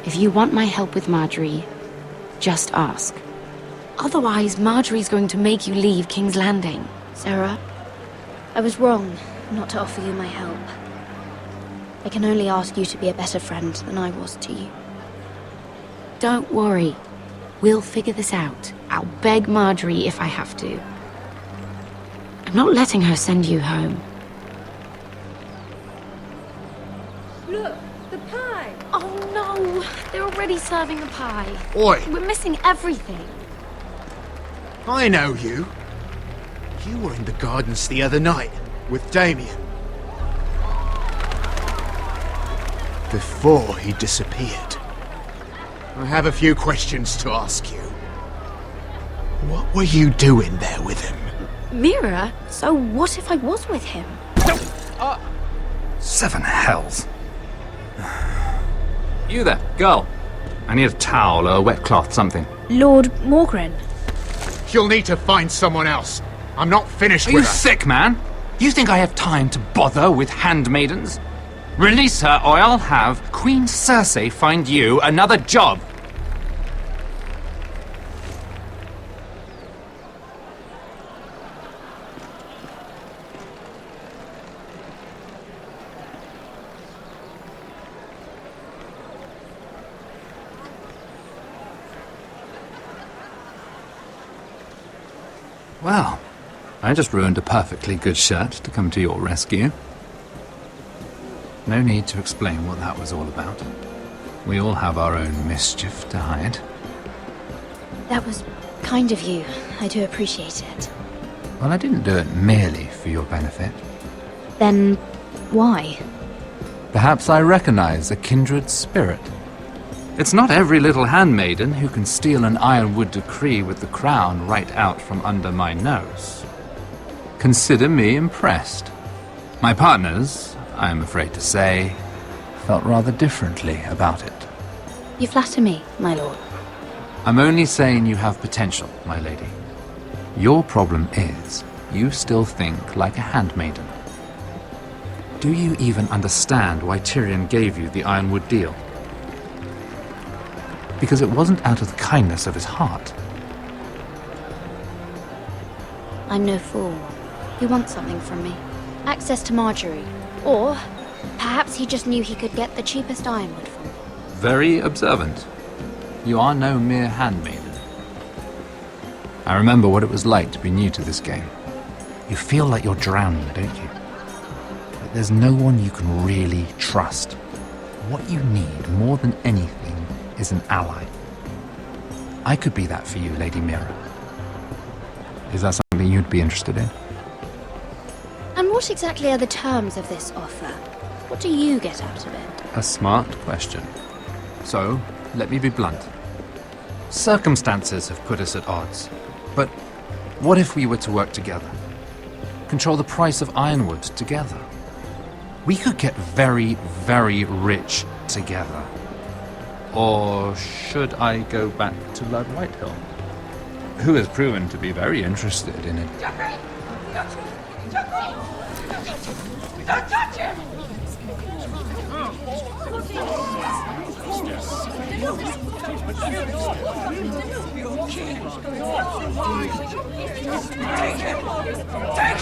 If you want my help with Marjorie, just ask. Otherwise, Marjorie's going to make you leave King's Landing. Sarah, I was wrong not to offer you my help. I can only ask you to be a better friend than I was to you. Don't worry. We'll figure this out. I'll beg Marjorie if I have to. I'm not letting her send you home. Look, the pie! Oh no! They're already serving the pie. Oi! We're missing everything. I know you. You were in the gardens the other night with Damien. Before he disappeared. I have a few questions to ask you. What were you doing there with him? Mira? So what if I was with him? Seven hells. You there, girl. I need a towel or a wet cloth, something. Lord Morgren. You'll need to find someone else. I'm not finished Are with you her. sick, man? You think I have time to bother with handmaidens? Release her, or I'll have Queen Cersei find you another job. Well, I just ruined a perfectly good shirt to come to your rescue. No need to explain what that was all about. We all have our own mischief to hide. That was kind of you. I do appreciate it. Well, I didn't do it merely for your benefit. Then why? Perhaps I recognize a kindred spirit. It's not every little handmaiden who can steal an ironwood decree with the crown right out from under my nose. Consider me impressed. My partners, I am afraid to say, felt rather differently about it. You flatter me, my lord. I'm only saying you have potential, my lady. Your problem is, you still think like a handmaiden. Do you even understand why Tyrion gave you the ironwood deal? Because it wasn't out of the kindness of his heart. I'm no fool. He wants something from me. Access to Marjorie. Or perhaps he just knew he could get the cheapest ironwood from me. Very observant. You are no mere handmaiden. I remember what it was like to be new to this game. You feel like you're drowning, don't you? Like there's no one you can really trust. What you need more than anything is an ally. I could be that for you, Lady Mira. Is that something you'd be interested in? And what exactly are the terms of this offer? What do you get out of it? A smart question. So, let me be blunt. Circumstances have put us at odds. But what if we were to work together? Control the price of ironwood together? We could get very, very rich together. Or should I go back to Lord Whitehill, who has proven to be very interested in it? Don't touch him! Take him! Take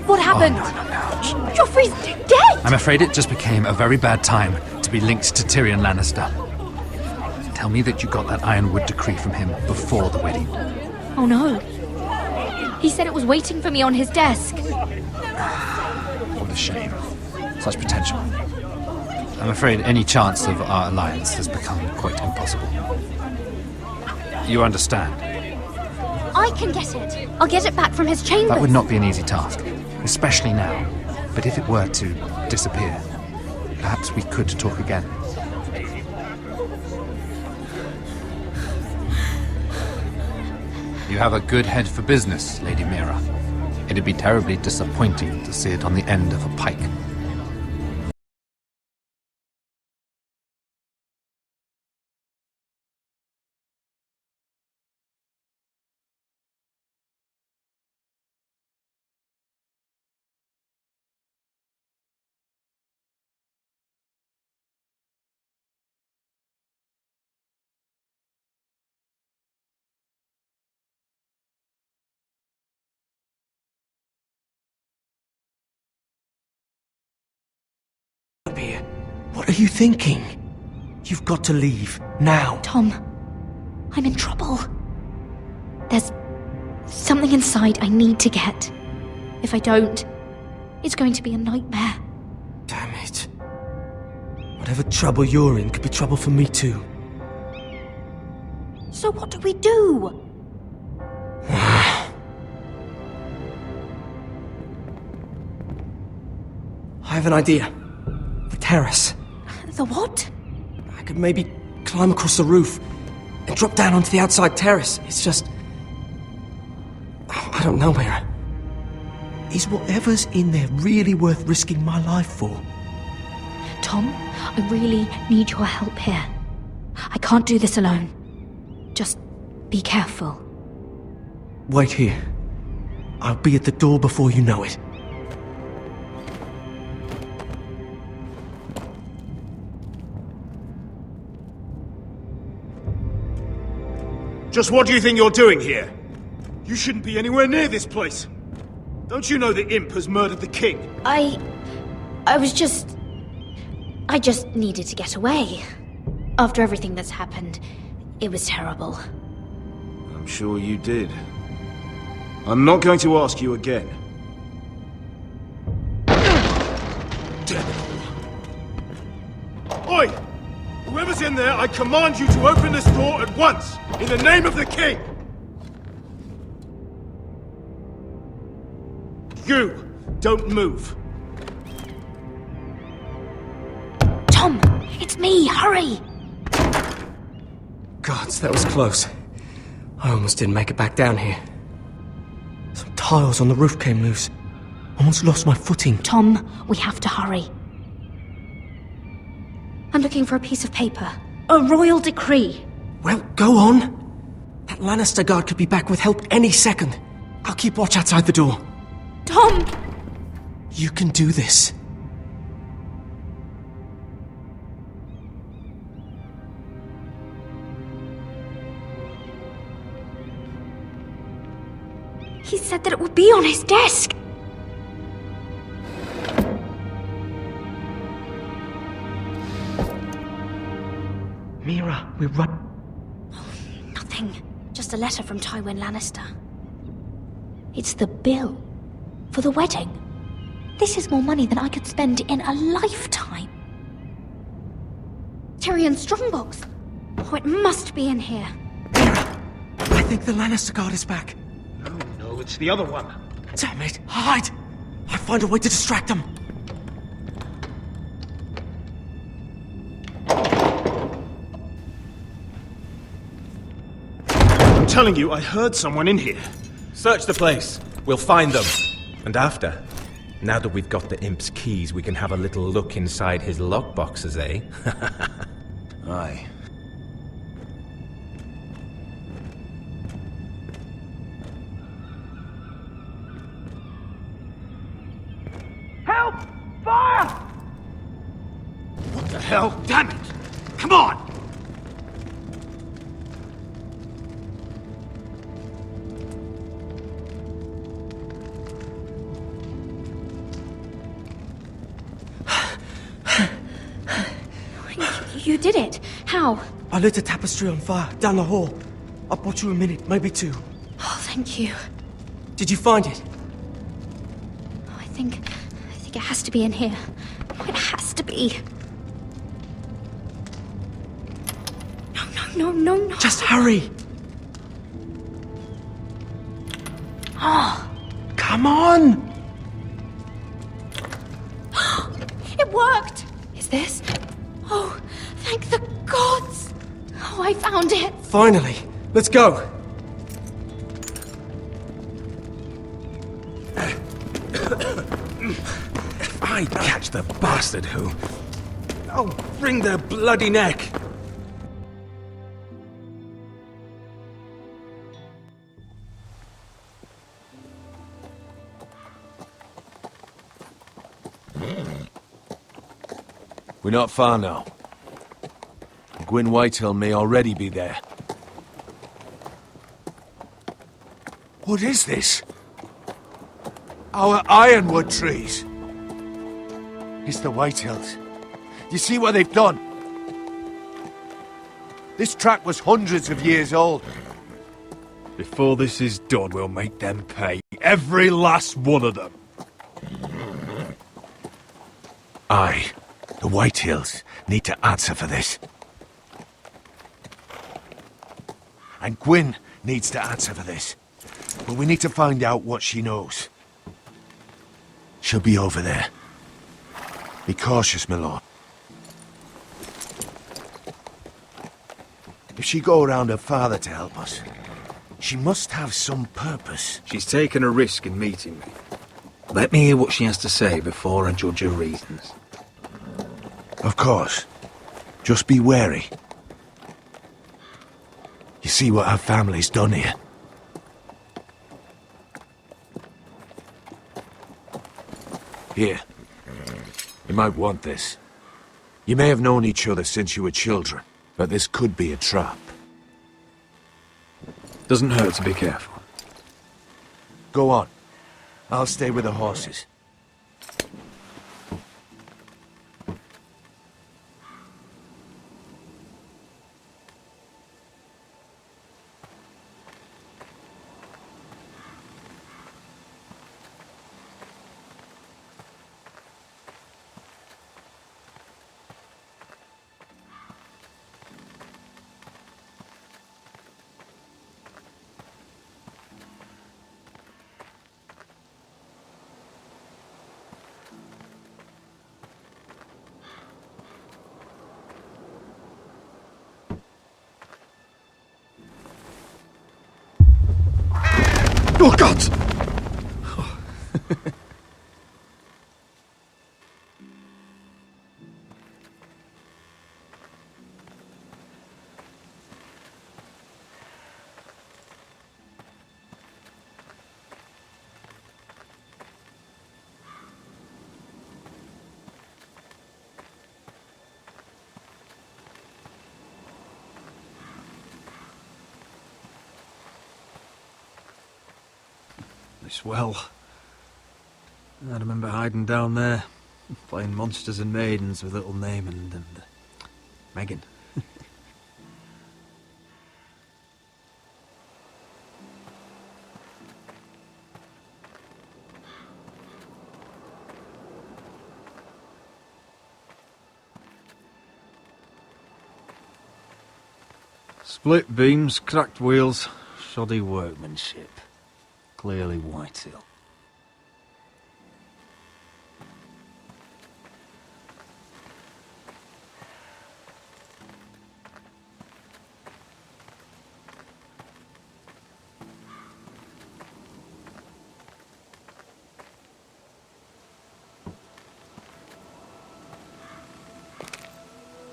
What happened? Joffrey's dead! I'm afraid it just became a very bad time to be linked to Tyrion Lannister. Tell me that you got that Ironwood decree from him before the wedding. Oh no. He said it was waiting for me on his desk. What a shame. Such potential. I'm afraid any chance of our alliance has become quite impossible. You understand? I can get it. I'll get it back from his chambers. That would not be an easy task, especially now. But if it were to disappear, perhaps we could talk again. You have a good head for business, Lady Mira. It'd be terribly disappointing to see it on the end of a pike. What are you thinking? You've got to leave, now. Tom, I'm in trouble. There's something inside I need to get. If I don't, it's going to be a nightmare. Damn it. Whatever trouble you're in could be trouble for me too. So what do we do? I have an idea. The terrace. The what? I could maybe climb across the roof and drop down onto the outside terrace. It's just... I don't know, Mira. Is whatever's in there really worth risking my life for? Tom, I really need your help here. I can't do this alone. Just be careful. Wait here. I'll be at the door before you know it. Just what do you think you're doing here? You shouldn't be anywhere near this place. Don't you know the imp has murdered the king? I just needed to get away. After everything that's happened, it was terrible. I'm sure you did. I'm not going to ask you again. Damn it all. Oi! Whoever's in there, I command you to open this door at once! In the name of the king! You! Don't move! Tom! It's me! Hurry! Gods, that was close. I almost didn't make it back down here. Some tiles on the roof came loose. Almost lost my footing. Tom, we have to hurry. I'm looking for a piece of paper. A royal decree. Well, go on. That Lannister guard could be back with help any second. I'll keep watch outside the door. Tom! You can do this. He said that it would be on his desk. Mira, we're right. Nothing. Just a letter from Tywin Lannister. It's the bill for the wedding. This is more money than I could spend in a lifetime. Tyrion Strongbox. Oh, it must be in here. I think the Lannister guard is back. No, it's the other one. Damn it! Hide! I'll find a way to distract them. I'm telling you, I heard someone in here. Search the place. We'll find them. And after, Now that we've got the imp's keys, we can have a little look inside his lockboxes, eh? Aye. Help! Fire! What the hell? Damn it! Come on! You did it. How? I lit a tapestry on fire down the hall. I bought you a minute, maybe two. Oh, thank you. Did you find it? Oh, I think it has to be in here. Oh, it has to be. No. Just hurry. Oh. Come on! It worked! Is this? Oh, thank the gods! Oh, I found it! Finally! Let's go! If I catch the bastard who... I'll wring their bloody neck! We're not far now. Gwyn Whitehill may already be there. What is this? Our ironwood trees. It's the Whitehills. You see what they've done? This track was hundreds of years old. Before this is done, we'll make them pay. Every last one of them. Aye. The Whitehills need to answer for this. And Gwyn needs to answer for this. But we need to find out what she knows. She'll be over there. Be cautious, my lord. If she go around her father to help us, she must have some purpose. She's taken a risk in meeting me. Let me hear what she has to say before I judge her reasons. Of course. Just be wary. You see what our family's done here? Here. You might want this. You may have known each other since you were children, but this could be a trap. Doesn't hurt to be careful. Go on. I'll stay with the horses. Oh, God! This well. I remember hiding down there, playing monsters and maidens with little Naaman and Megan. Split beams, cracked wheels, shoddy workmanship. Clearly Whitehill.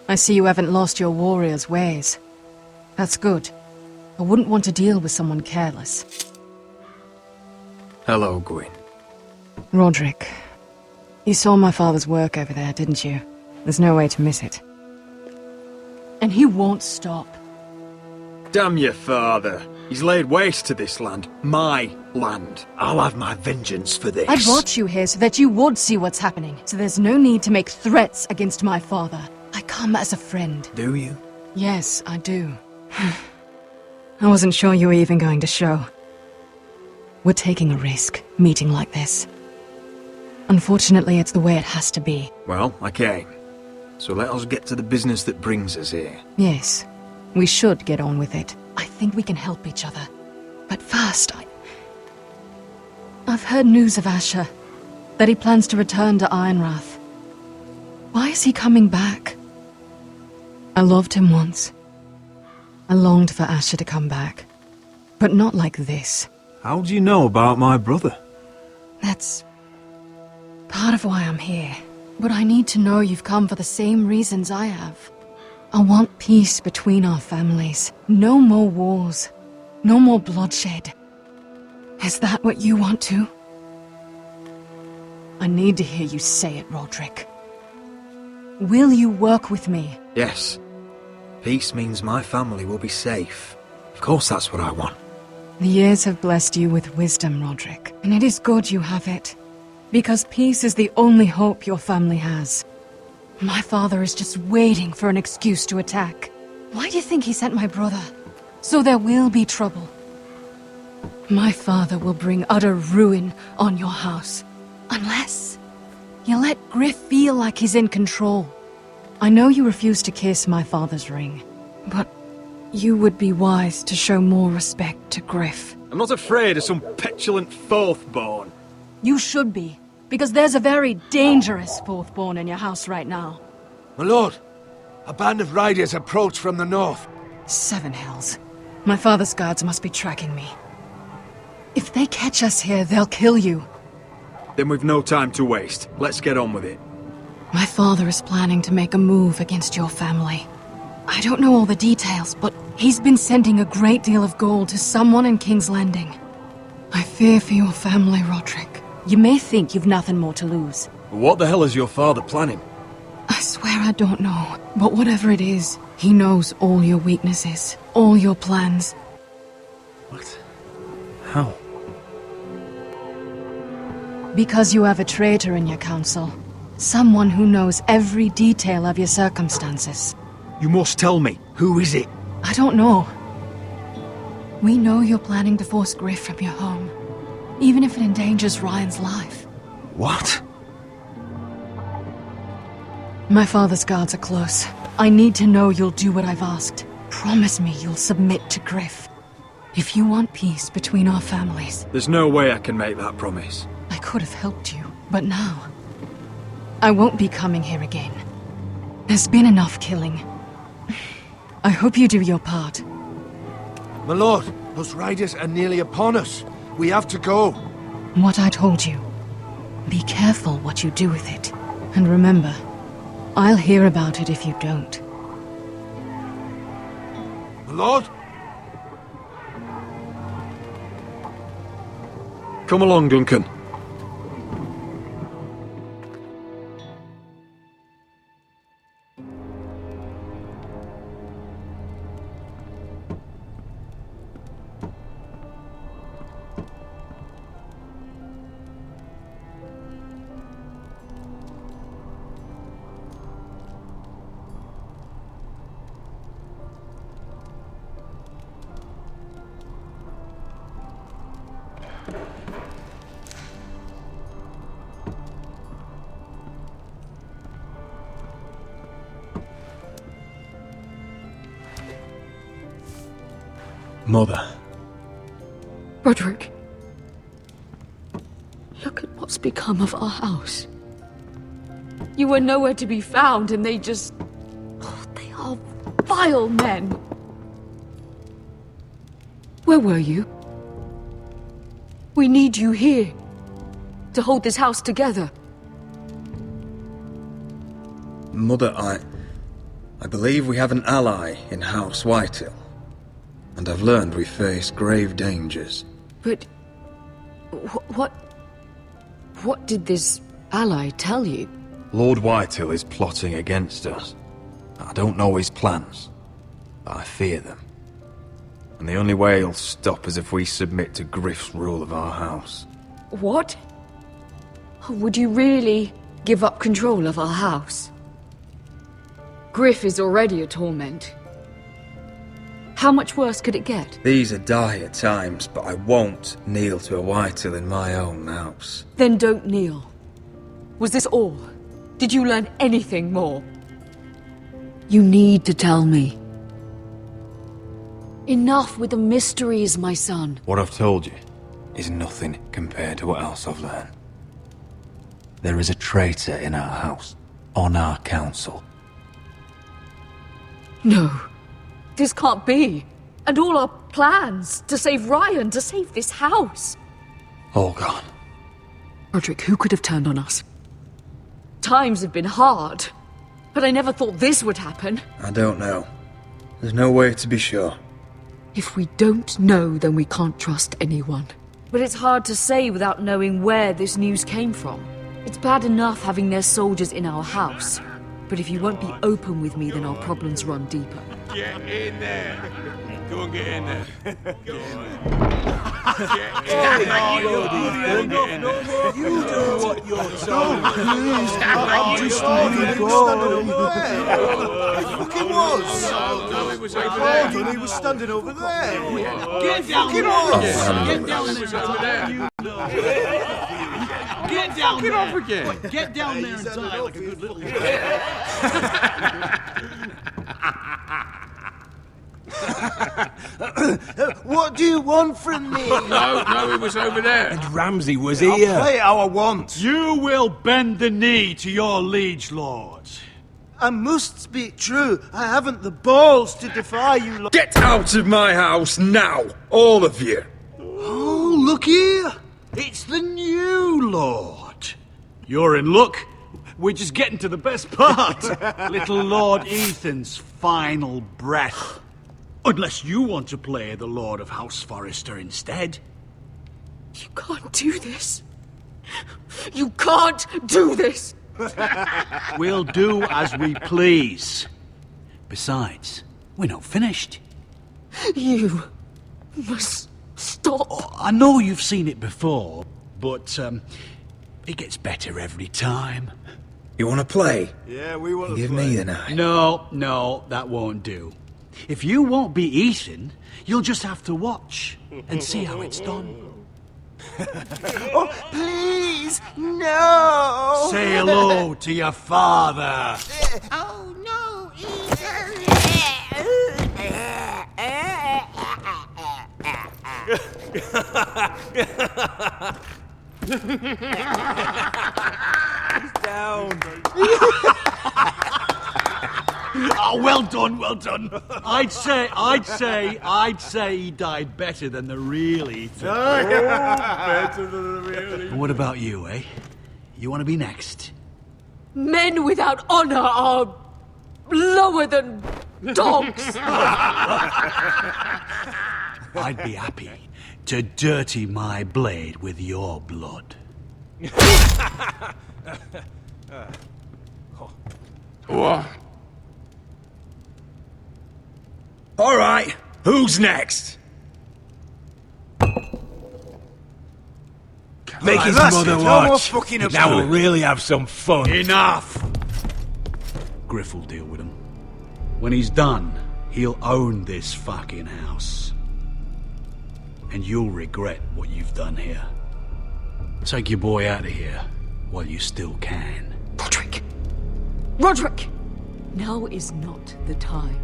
I see you haven't lost your warrior's ways. That's good. I wouldn't want to deal with someone careless. Hello, Gwyn. Roderick, you saw my father's work over there, didn't you? There's no way to miss it. And he won't stop. Damn your father. He's laid waste to this land. My land. I'll have my vengeance for this. I brought you here so that you would see what's happening, so there's no need to make threats against my father. I come as a friend. Do you? Yes, I do. I wasn't sure you were even going to show. We're taking a risk, meeting like this. Unfortunately, it's the way it has to be. Well, I came. So let us get to the business that brings us here. Yes, we should get on with it. I think we can help each other. But first, I've heard news of Asher. That he plans to return to Ironrath. Why is he coming back? I loved him once. I longed for Asher to come back. But not like this. How do you know about my brother? That's part of why I'm here. But I need to know you've come for the same reasons I have. I want peace between our families. No more wars. No more bloodshed. Is that what you want too? I need to hear you say it, Roderick. Will you work with me? Yes. Peace means my family will be safe. Of course that's what I want. The years have blessed you with wisdom, Roderick, and it is good you have it. Because peace is the only hope your family has. My father is just waiting for an excuse to attack. Why do you think he sent my brother? So there will be trouble. My father will bring utter ruin on your house. Unless you let Griff feel like he's in control. I know you refuse to kiss my father's ring, but you would be wise to show more respect to Griff. I'm not afraid of some petulant fourthborn. You should be, because there's a very dangerous fourthborn in your house right now. My lord, a band of riders approach from the north. 7 hells. My father's guards must be tracking me. If they catch us here, they'll kill you. Then we've no time to waste. Let's get on with it. My father is planning to make a move against your family. I don't know all the details, but he's been sending a great deal of gold to someone in King's Landing. I fear for your family, Roderick. You may think you've nothing more to lose. What the hell is your father planning? I swear I don't know, but whatever it is, he knows all your weaknesses, all your plans. What? How? Because you have a traitor in your council. Someone who knows every detail of your circumstances. You must tell me. Who is it? I don't know. We know you're planning to force Griff from your home, even if it endangers Ryan's life. What? My father's guards are close. I need to know you'll do what I've asked. Promise me you'll submit to Griff. If you want peace between our families. There's no way I can make that promise. I could have helped you, but now I won't be coming here again. There's been enough killing. I hope you do your part. My lord, those riders are nearly upon us. We have to go. What I told you. Be careful what you do with it. And remember, I'll hear about it if you don't. My lord? Come along, Duncan. Mother. Roderick. Look at what's become of our house. You were nowhere to be found, and they just... Oh, they are vile men. Where were you? We need you here. To hold this house together. Mother, I believe we have an ally in House Whitehill, and I've learned we face grave dangers. But... What did this ally tell you? Lord Whitehill is plotting against us. I don't know his plans, but I fear them. And the only way he'll stop is if we submit to Griff's rule of our house. What? Would you really give up control of our house? Griff is already a torment. How much worse could it get? These are dire times, but I won't kneel to a Whitehill in my own house. Then don't kneel. Was this all? Did you learn anything more? You need to tell me. Enough with the mysteries, my son. What I've told you is nothing compared to what else I've learned. There is a traitor in our house, on our council. No. This can't be. And all our plans to save Ryan, to save this house. All gone. Roderick, who could have turned on us? Times have been hard, but I never thought this would happen. I don't know. There's no way to be sure. If we don't know, then we can't trust anyone. But it's hard to say without knowing where this news came from. It's bad enough having their soldiers in our house. But if you won't be open with me, then our problems run deeper. Get in there. Go and get in there. Go You do what you're told. I'm just standing over there. He fucking was. No, it was over Oh, there. he was standing over there. Get down there. Get down there. Get down there. Off again. Get down there and die like a good little What do you want from me? No, it was over there. And Ramsay was I'll here. play how I want. You will bend the knee to your liege lord. I must speak true. I haven't the balls to defy you. Get out of my house now, all of you! Oh, look here. It's the new lord. You're in luck. We're just getting to the best part. Little Lord Ethan's final breath. Unless you want to play the Lord of House Forrester instead. You can't do this. You can't do this! We'll do as we please. Besides, we're not finished. You must stop. Oh, I know you've seen it before, but it gets better every time. You want to play? Yeah, we want to Give me the knife. No, that won't do. If you won't be Ethan, you'll just have to watch and see how it's done. Oh, please, no! Say hello to your father. Oh, no, Down. Oh, well done, well done. I'd say he died better than the real Ethan. Better than the real. What about you, eh? You want to be next? Men without honor are lower than dogs. I'd be happy to dirty my blade with your blood. What? All right, who's next? Make his that's mother it. No more watch. fucking Now about we'll it. really have some fun. Enough! Griff will deal with him. When he's done, he'll own this fucking house. And you'll regret what you've done here. Take your boy out of here while you still can. Roderick! Roderick! Now is not the time.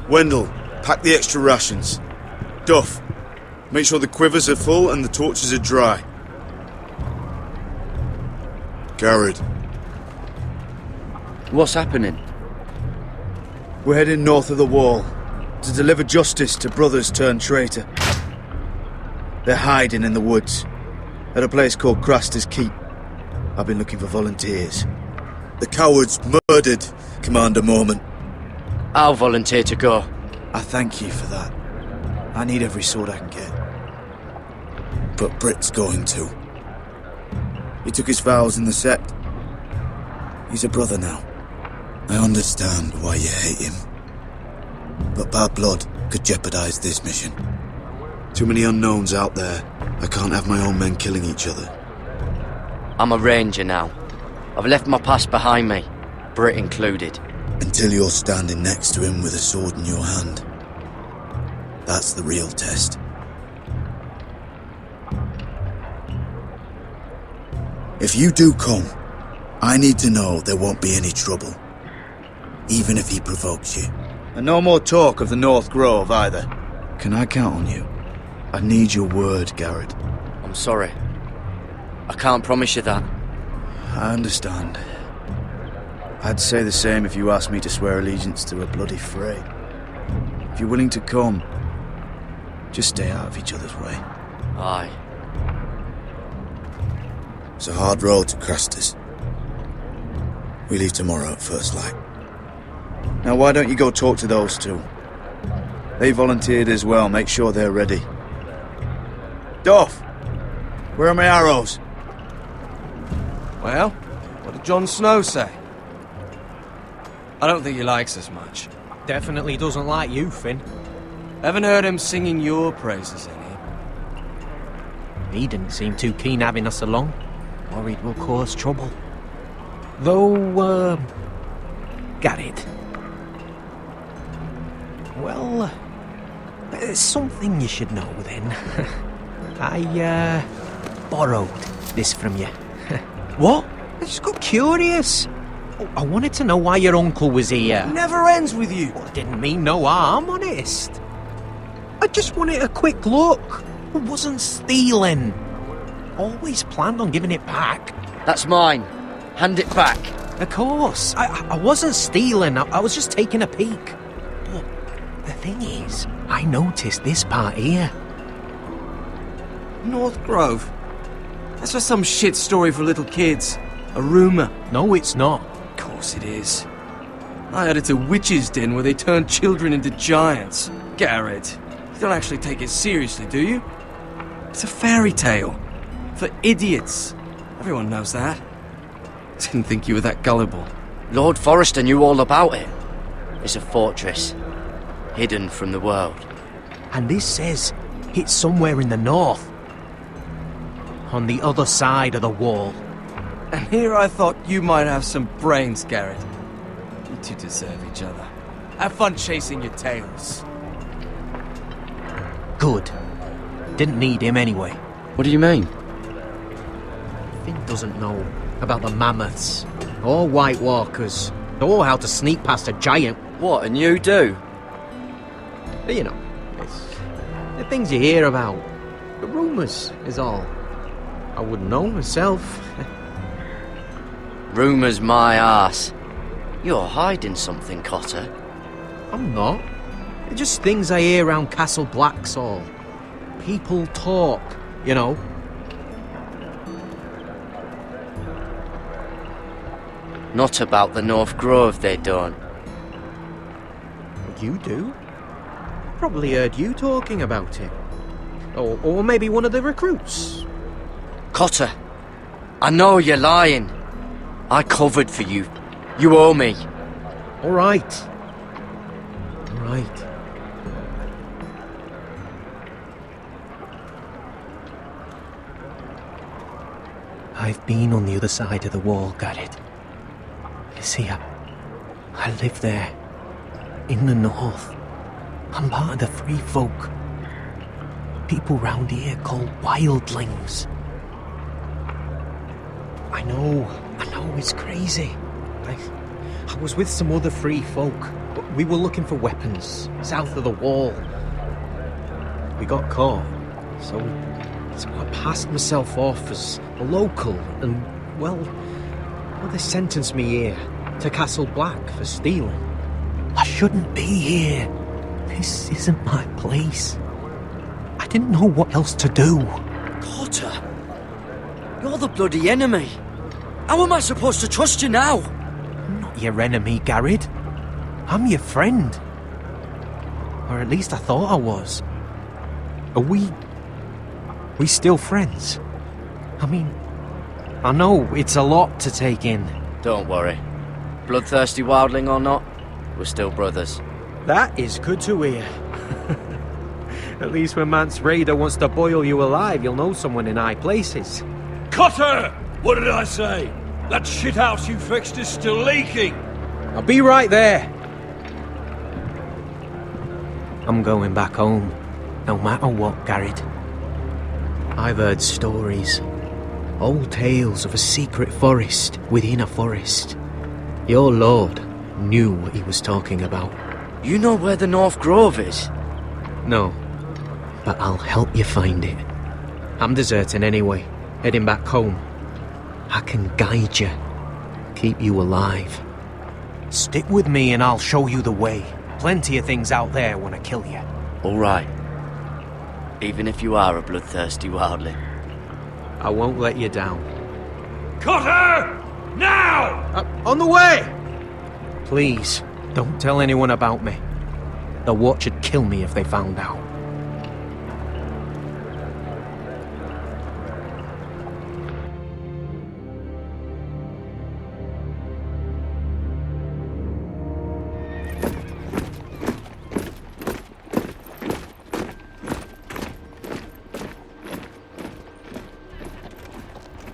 Wendell, pack the extra rations. Duff, Make sure the quivers are full and the torches are dry. Garrett. What's happening? We're heading north of the wall to deliver justice to brothers turned traitor. They're hiding in the woods at a place called Craster's Keep. I've been looking for volunteers. The cowards murdered Commander Mormont. I'll volunteer to go. I thank you for that. I need every sword I can get. But Britt's going too. He took his vows in the Sept. He's a brother now. I understand why you hate him. But bad blood could jeopardize this mission. Too many unknowns out there. I can't have my own men killing each other. I'm a ranger now. I've left my past behind me, Britt included. Until you're standing next to him with a sword in your hand. That's the real test. If you do come, I need to know there won't be any trouble. Even if he provokes you. And no more talk of the North Grove either. Can I count on you? I need your word, Garrett. I'm sorry. I can't promise you that. I understand. I'd say the same if you asked me to swear allegiance to a bloody fray. If you're willing to come, just stay out of each other's way. Aye. It's a hard road to Craster's. We leave tomorrow at first light. Now why don't you go talk to those two? They volunteered as well, make sure they're ready. Doff! Where are my arrows? Well, what did Jon Snow say? I don't think he likes us much. Definitely doesn't like you, Finn. Haven't heard him singing your praises any. He didn't seem too keen having us along. Worried we'll cause trouble. Though, Garrett. Well, there's something you should know then. I, borrowed this from you. What? I just got curious. I wanted to know why your uncle was here. Never ends with you. Well, I didn't mean no harm, honest. I just wanted a quick look. I wasn't stealing. Always planned on giving it back. That's mine. Hand it back. Of course. I wasn't stealing. I was just taking a peek. But the thing is, I noticed this part here. North Grove? That's just some shit story for little kids. A rumour. No, it's not. Of course it is. I heard it's a witch's den where they turn children into giants. Garrett, you don't actually take it seriously, do you? It's a fairy tale. For idiots. Everyone knows that. Didn't think you were that gullible. Lord Forrester knew all about it. It's a fortress, hidden from the world. And this says it's somewhere in the north. On the other side of the wall. And here I thought you might have some brains, Garrett. You two deserve each other. Have fun chasing your tails. Good. Didn't need him anyway. What do you mean? Finn doesn't know about the mammoths, or White Walkers, or how to sneak past a giant. What, and you do? You know, it's the things you hear about. The rumours is all. I wouldn't know myself. Rumours my arse. You're hiding something, Cotter. I'm not. They're just things I hear around Castle Blacksall. People talk, you know. Not about the North Grove, they don't. You do? Probably heard you talking about it. Or maybe one of the recruits. Cotter, I know you're lying. I covered for you. You owe me. All right. All right. I've been on the other side of the wall, Garrett. You see, I live there. In the north. I'm part of the free folk. People round here called wildlings. I know it's crazy. I was with some other free folk. We were looking for weapons south of the wall. We got caught. So I passed myself off as a local and, well, they sentenced me here to Castle Black for stealing. I shouldn't be here. This isn't my place. I didn't know what else to do. Carter, you're the bloody enemy. How am I supposed to trust you now? I'm not your enemy, Garrett. I'm your friend. Or at least I thought I was. Are we still friends? I mean, I know it's a lot to take in. Don't worry. Bloodthirsty wildling or not, we're still brothers. That is good to hear. At least when Mance Raider wants to boil you alive, you'll know someone in high places. Cutter! What did I say? That shithouse you fixed is still leaking! I'll be right there. I'm going back home, no matter what, Garrett. I've heard stories. Old tales of a secret forest within a forest. Your lord knew what he was talking about. You know where the North Grove is? No, but I'll help you find it. I'm deserting anyway, heading back home. I can guide you, keep you alive. Stick with me and I'll show you the way. Plenty of things out there want to kill you. All right. Even if you are a bloodthirsty wildling. I won't let you down. Cutter! Now! On the way! Please, don't tell anyone about me. The Watch would kill me if they found out.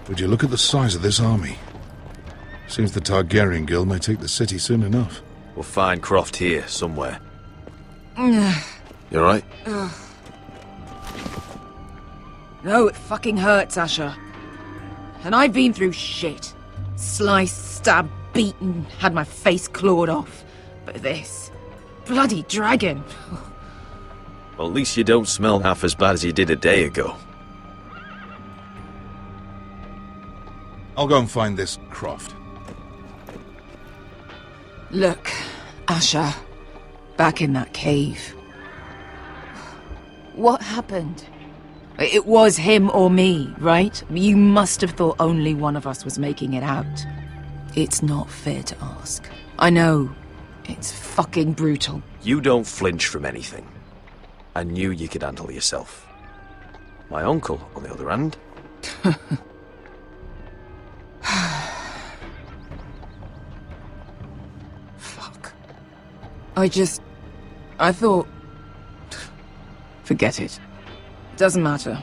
Would you look at the size of this army? Seems the Targaryen Guild may take the city soon enough. We'll find Croft here, somewhere. You alright? No, it fucking hurts, Asher. And I've been through shit. Sliced, stabbed, beaten, had my face clawed off. But this... bloody dragon. Well, at least you don't smell half as bad as you did a day ago. I'll go and find this Croft. Look, Asher. Back in that cave. What happened? It was him or me, right? You must have thought only one of us was making it out. It's not fair to ask. I know. It's fucking brutal. You don't flinch from anything. I knew you could handle yourself. My uncle, on the other hand... Fuck. I thought... Forget it. Doesn't matter.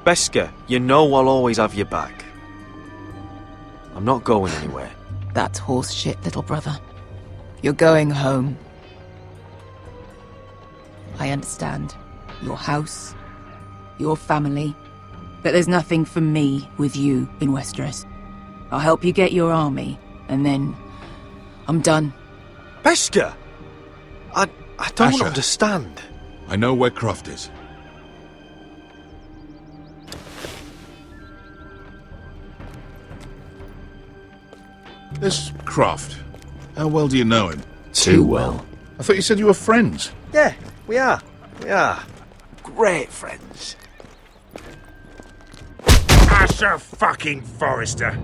Beskha, you know I'll always have your back. I'm not going anywhere. That's horse shit, little brother. You're going home. I understand. Your house, your family. But there's nothing for me with you in Westeros. I'll help you get your army, and then I'm done. Beskha! I don't Asher. understand. I know where Croft is. This Croft, how well do you know him? Too well. I thought you said you were friends. Yeah, we are. We are. Great friends. Asher fucking Forrester.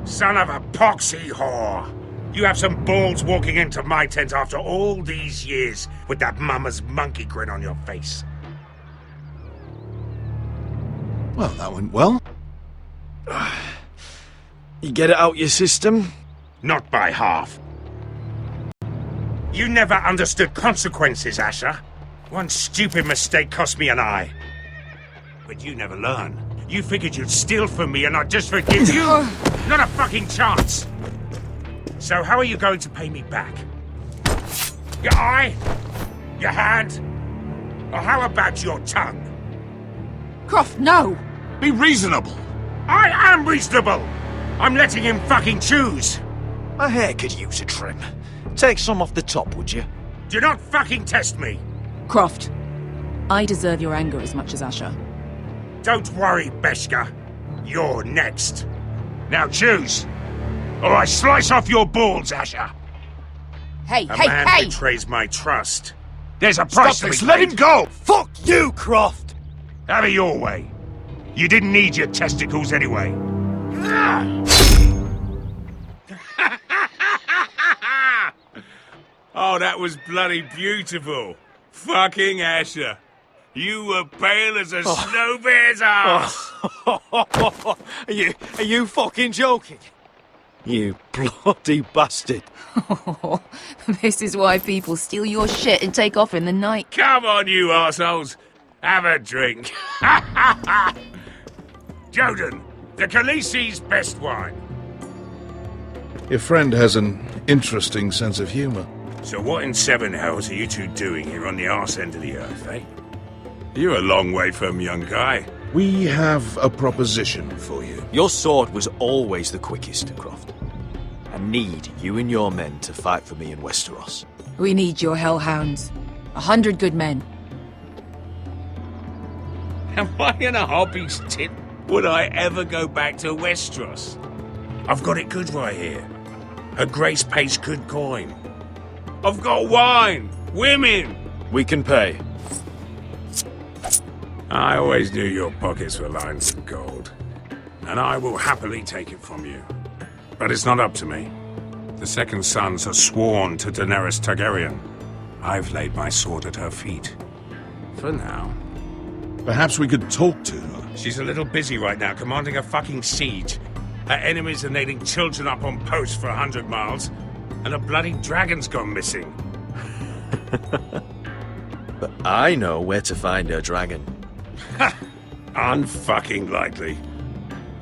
Son of a poxy whore. You have some balls walking into my tent after all these years with that mama's monkey grin on your face. Well, that went well. You get it out your system? Not by half. You never understood consequences, Asher. One stupid mistake cost me an eye. But you never learn. You figured you'd steal from me and I'd just forgive you? Not a fucking chance! So how are you going to pay me back? Your eye? Your hand? Or how about your tongue? Croft, no! Be reasonable! I am reasonable! I'm letting him fucking choose! My hair could use a trim. Take some off the top, would you? Do not fucking test me! Croft, I deserve your anger as much as Asher. Don't worry, Beshka. You're next. Now choose, or I slice off your balls, Asher. Hey, A man betrays my trust. There's a price to be paid. Let him go! Fuck you, Croft! Have it your way. You didn't need your testicles anyway. Oh, that was bloody beautiful. Fucking Asher. You were pale as a snow bear's ass. Are you fucking joking? You bloody bastard. This is why people steal your shit and take off in the night. Come on, you arseholes. Have a drink. Joden, the Khaleesi's best wine. Your friend has an interesting sense of humour. So what in seven hells are you two doing here on the arse end of the earth, eh? You're a long way from, young guy. We have a proposition for you. Your sword was always the quickest, Croft. I need you and your men to fight for me in Westeros. We need your hellhounds. 100 good men. Am I in a hobby's tip? Would I ever go back to Westeros? I've got it good right here. Her Grace pays good coin. I've got wine, women. We can pay. I always knew your pockets were lined with gold, and I will happily take it from you. But it's not up to me. The Second Sons are sworn to Daenerys Targaryen. I've laid my sword at her feet. For now. Perhaps we could talk to her. She's a little busy right now, commanding a fucking siege. Her enemies are nailing children up on posts for 100 miles, and a bloody dragon's gone missing. But I know where to find her dragon. Ha! Unfucking likely.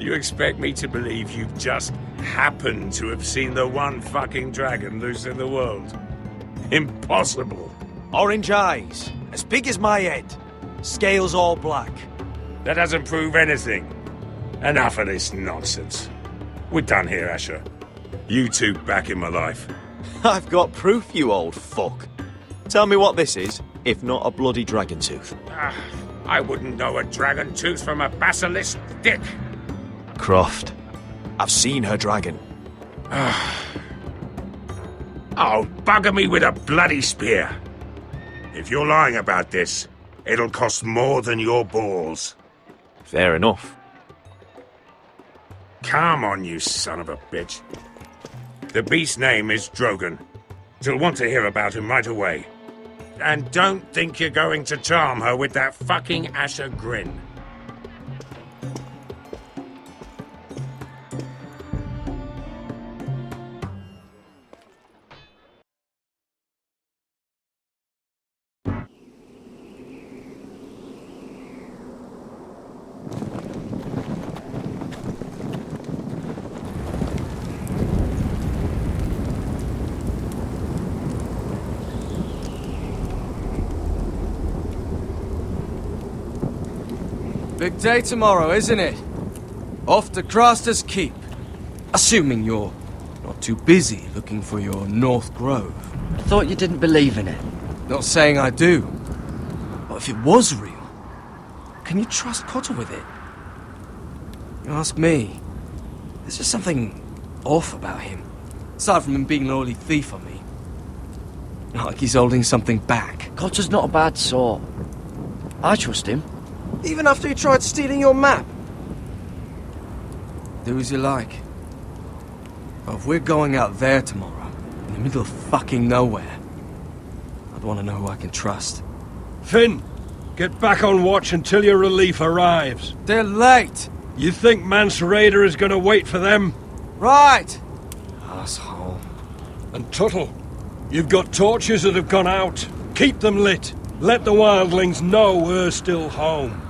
You expect me to believe you've just happened to have seen the one fucking dragon loose in the world? Impossible. Orange eyes, as big as my head. Scales all black. That doesn't prove anything. Enough of this nonsense. We're done here, Asher. You two back in my life. I've got proof, you old fuck. Tell me what this is, if not a bloody dragon tooth. I wouldn't know a dragon tooth from a basilisk dick. Croft, I've seen her dragon. Oh, bugger me with a bloody spear. If you're lying about this, it'll cost more than your balls. Fair enough. Come on, you son of a bitch. The beast's name is Drogon. She'll want to hear about him right away. And don't think you're going to charm her with that fucking Asher grin. Big day tomorrow, isn't it? Off to Craster's Keep. Assuming you're not too busy looking for your North Grove. Thought you didn't believe in it. Not saying I do. But if it was real, can you trust Cotter with it? You ask me. There's just something off about him. Aside from him being an early thief on me. Not like he's holding something back. Cotter's not a bad sort. I trust him. Even after he tried stealing your map? Do as you like. But if we're going out there tomorrow, in the middle of fucking nowhere, I'd want to know who I can trust. Finn, get back on watch until your relief arrives. They're late! You think Mance Rayder is going to wait for them? Right! Asshole. And Tuttle, you've got torches that have gone out. Keep them lit. Let the wildlings know we're still home.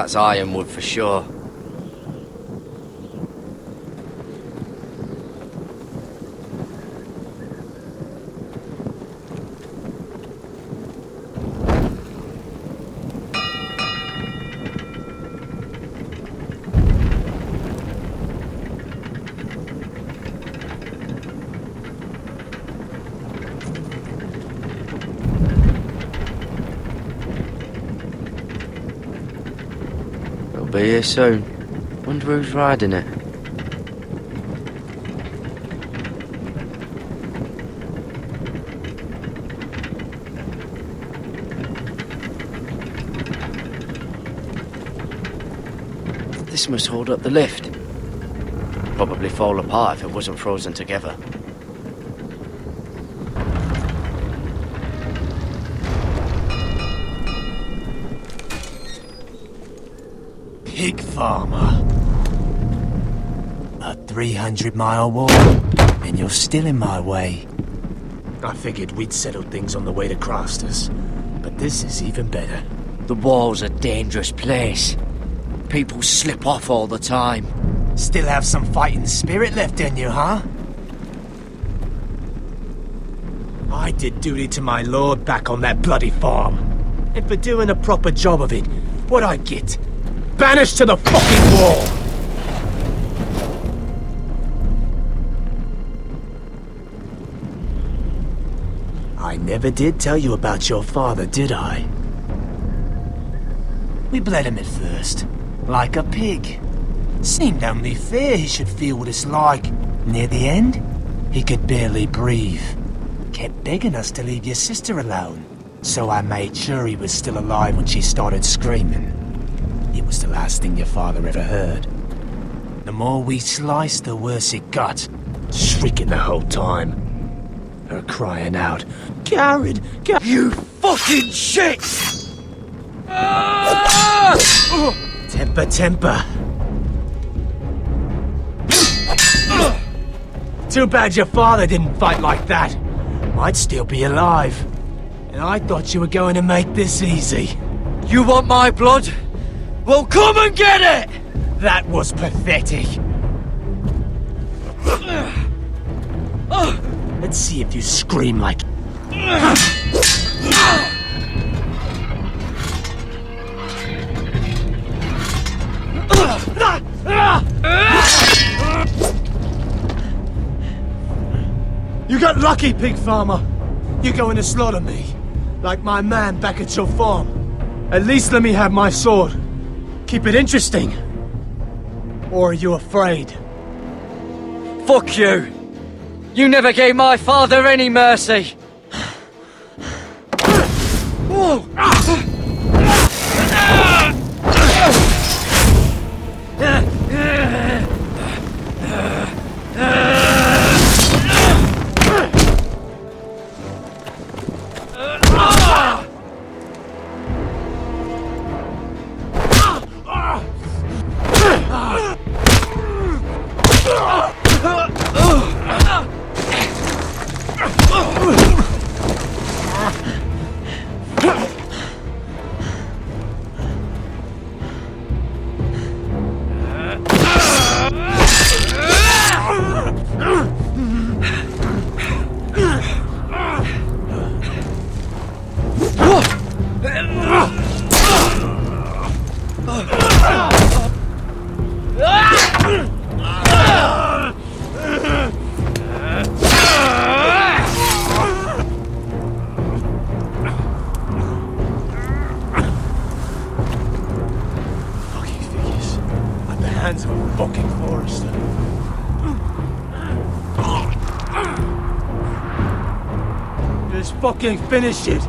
That's ironwood for sure. Be here soon. Wonder who's riding it. This must hold up the lift. Probably fall apart if it wasn't frozen together. Pig farmer. A 300-mile walk, and you're still in my way. I figured we'd settled things on the way to Crafters, but this is even better. The wall's a dangerous place. People slip off all the time. Still have some fighting spirit left in you, huh? I did duty to my lord back on that bloody farm. And for doing a proper job of it, what'd I get? Banished to the fucking wall! I never did tell you about your father, did I? We bled him at first, like a pig. Seemed only fair he should feel what it's like. Near the end, he could barely breathe. Kept begging us to leave your sister alone, so I made sure he was still alive when she started screaming. It was the last thing your father ever heard. The more we sliced, the worse it got. Shrieking the whole time. Her crying out, "Garrett! You fucking shit!" Temper, temper. Too bad your father didn't fight like that. I'd still be alive. And I thought you were going to make this easy. You want my blood? Well, come and get it! That was pathetic. Let's see if you scream like... You got lucky, pig farmer. You're going to slaughter me, like my man back at your farm. At least let me have my sword. Keep it interesting. Or are you afraid? Fuck you! You never gave my father any mercy! Hands of a fucking forester. Just fucking finish it.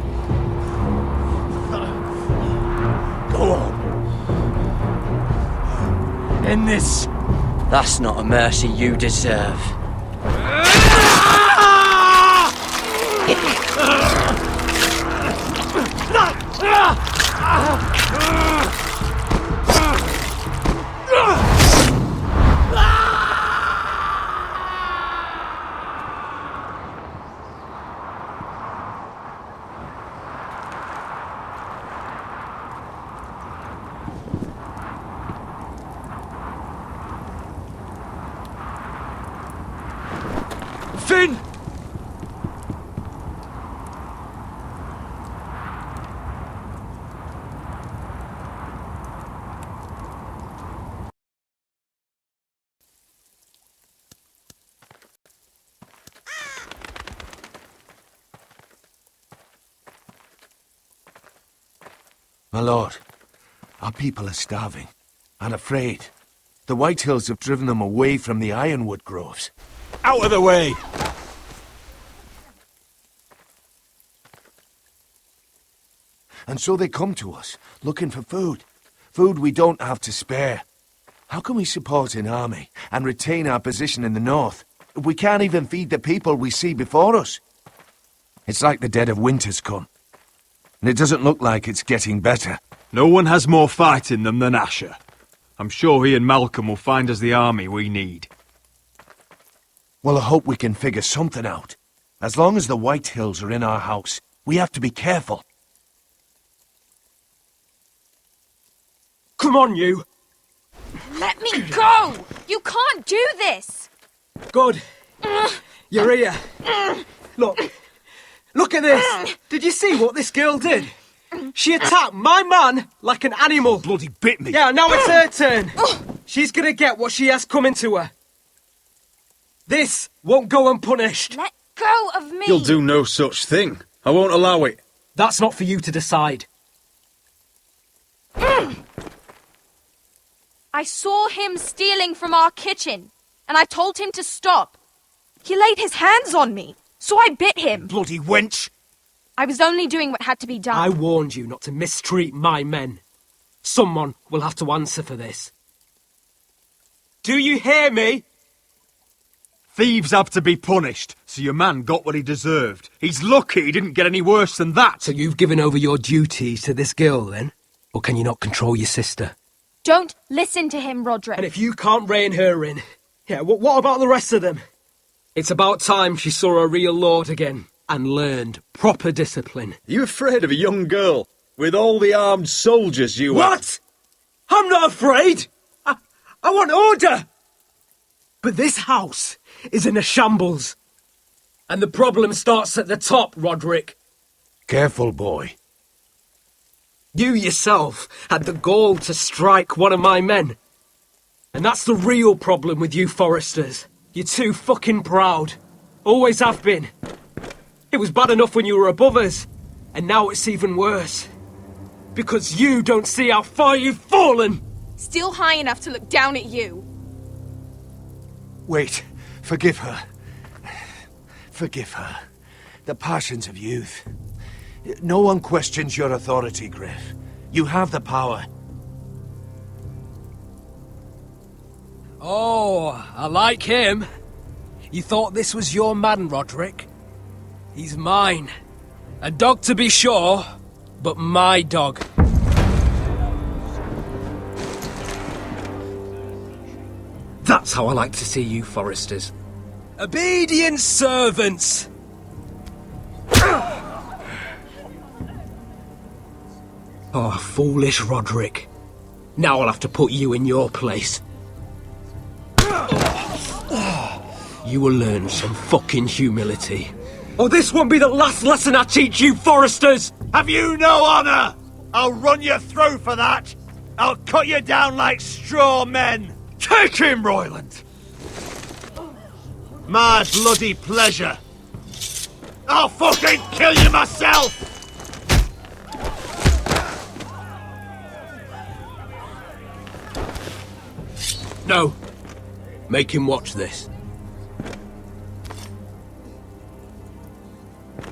Go on. End this. That's not a mercy you deserve. Finn! My lord, our people are starving and afraid. The Whitehills have driven them away from the ironwood groves. Out of the way! And so they come to us, looking for food. Food we don't have to spare. How can we support an army and retain our position in the north if we can't even feed the people we see before us? It's like the dead of winter's come. And it doesn't look like it's getting better. No one has more fight in them than Asher. I'm sure he and Malcolm will find us the army we need. Well, I hope we can figure something out. As long as the Whitehills are in our house, we have to be careful. Come on, you! Let me go! You can't do this! Good. You're here. Look at this! Did you see what this girl did? She attacked my man like an animal. Bloody bit me. Yeah, now it's her turn. She's gonna get what she has coming to her. This won't go unpunished. Let go of me! You'll do no such thing. I won't allow it. That's not for you to decide. I saw him stealing from our kitchen, and I told him to stop. He laid his hands on me, so I bit him. Bloody wench! I was only doing what had to be done. I warned you not to mistreat my men. Someone will have to answer for this. Do you hear me? Thieves have to be punished, so your man got what he deserved. He's lucky he didn't get any worse than that. So you've given over your duties to this girl, then? Or can you not control your sister? Don't listen to him, Roderick. And if you can't rein her in, what about the rest of them? It's about time she saw a real lord again and learned proper discipline. Are you afraid of a young girl with all the armed soldiers you have? What? I'm not afraid! I want order! But this house is in a shambles. And the problem starts at the top, Roderick. Careful, boy. You yourself had the gall to strike one of my men. And that's the real problem with you Foresters. You're too fucking proud. Always have been. It was bad enough when you were above us, and now it's even worse. Because you don't see how far you've fallen! Still high enough to look down at you. Wait, forgive her. Forgive her. The passions of youth. No one questions your authority, Griff. You have the power. Oh, I like him. You thought this was your man, Roderick? He's mine. A dog to be sure, but my dog. That's how I like to see you, Foresters. Obedient servants! Oh, foolish Roderick. Now I'll have to put you in your place. You will learn some fucking humility. Or this won't be the last lesson I teach you, Foresters! Have you no honour? I'll run your throat for that! I'll cut you down like straw men! Take him, Royland! My bloody pleasure! I'll fucking kill you myself! No. Make him watch this.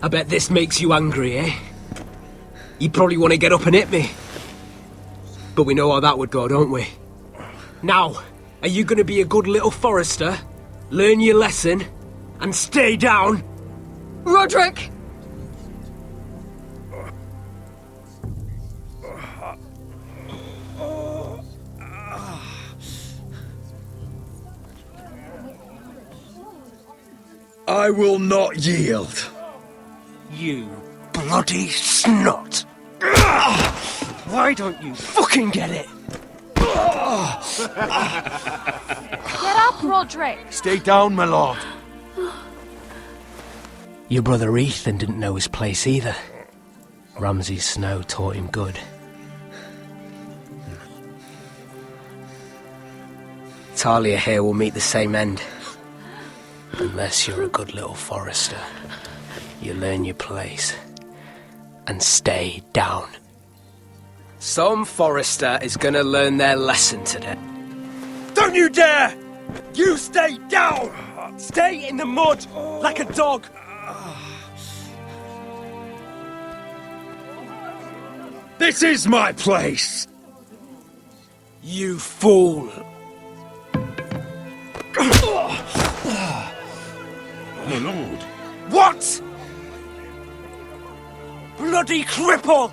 I bet this makes you angry, eh? You probably want to get up and hit me. But we know how that would go, don't we? Now, are you going to be a good little Forester, learn your lesson, and stay down? Roderick! I will not yield. You bloody snot! Why don't you fucking get it? Get up, Roderick! Stay down, my lord. Your brother Ethan didn't know his place either. Ramsay's snow taught him good. Talia here will meet the same end. Unless you're a good little forester. You learn your place. And stay down. Some forester is gonna learn their lesson today. Don't you dare! You stay down! Stay in the mud, like a dog! This is my place! You fool! My lord. What?! Bloody cripple!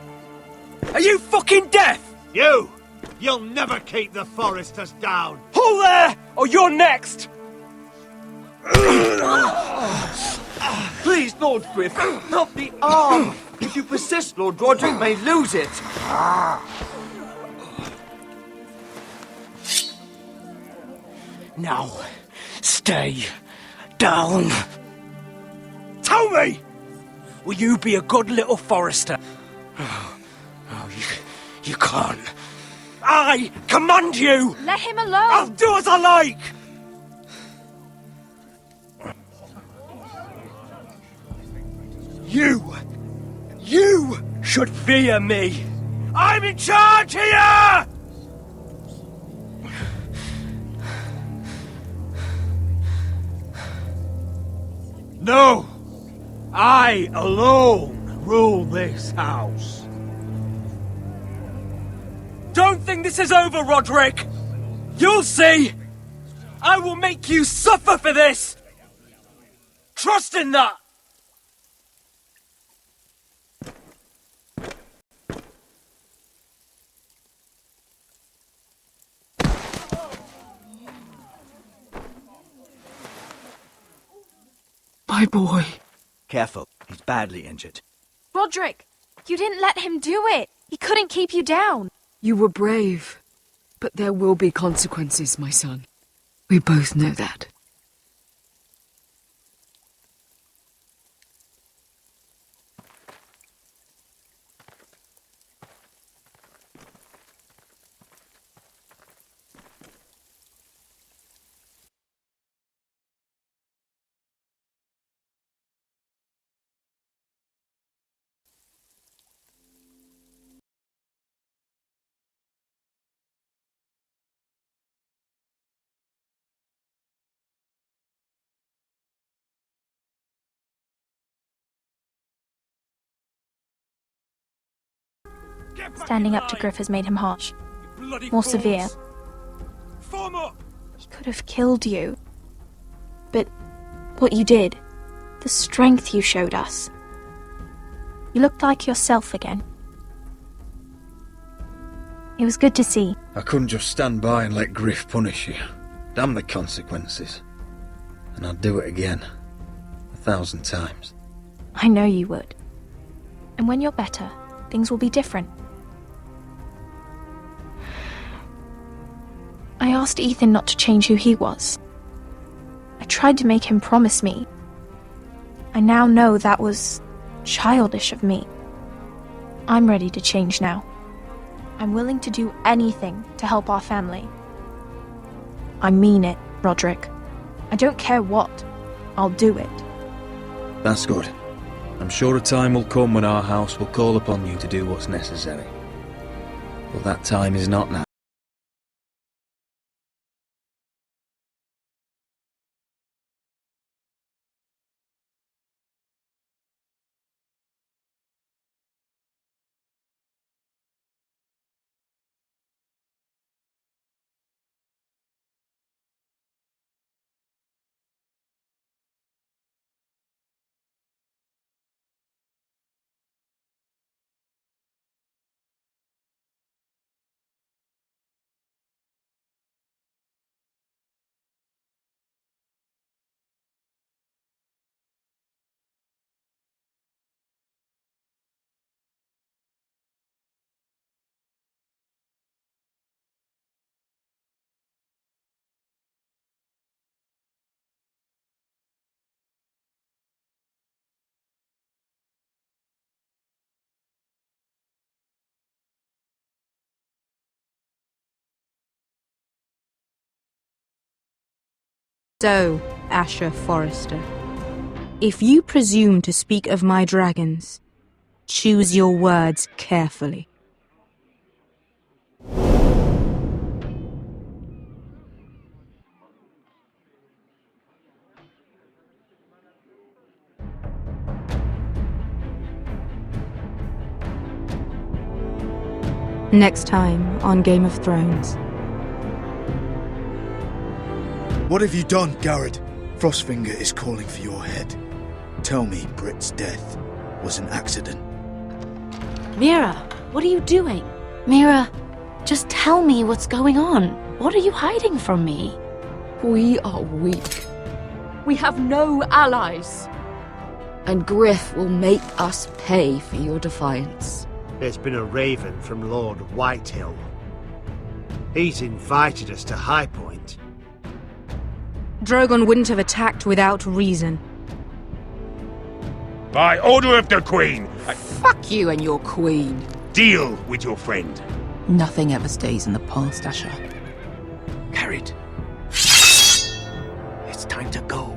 Are you fucking deaf?! You'll never keep the foresters down! Hold there, or you're next! Please, Lord Griff, not the arm! If you persist, Lord Roderick may lose it! Now, stay down. Tell me! Will you be a good little forester? Oh, you can't. I command you! Let him alone! I'll do as I like! You should fear me! I'm in charge here! No! I alone rule this house. Don't think this is over, Roderick! You'll see! I will make you suffer for this! Trust in that! My boy. Careful, he's badly injured. Roderick, you didn't let him do it. He couldn't keep you down. You were brave. But there will be consequences, my son. We both know that. Standing up to Griff has made him harsh. More severe. Form up! He could have killed you. But what you did, the strength you showed us. You looked like yourself again. It was good to see. I couldn't just stand by and let Griff punish you. Damn the consequences. And I'd do it again. 1,000 times. I know you would. And when you're better, things will be different. I asked Ethan not to change who he was. I tried to make him promise me. I now know that was childish of me. I'm ready to change now. I'm willing to do anything to help our family. I mean it, Roderick. I don't care what. I'll do it. That's good. I'm sure a time will come when our house will call upon you to do what's necessary. But that time is not now. So, Asher Forrester, if you presume to speak of my dragons, choose your words carefully. Next time on Game of Thrones. What have you done, Garrett? Frostfinger is calling for your head. Tell me Britt's death was an accident. Mira, what are you doing? Mira, just tell me what's going on. What are you hiding from me? We are weak. We have no allies. And Griff will make us pay for your defiance. There's been a raven from Lord Whitehill. He's invited us to High Point. Drogon wouldn't have attacked without reason. By order of the Queen, Fuck you and your queen. deal with your friend. Nothing ever stays in the past, Asher. Carried. It's time to go.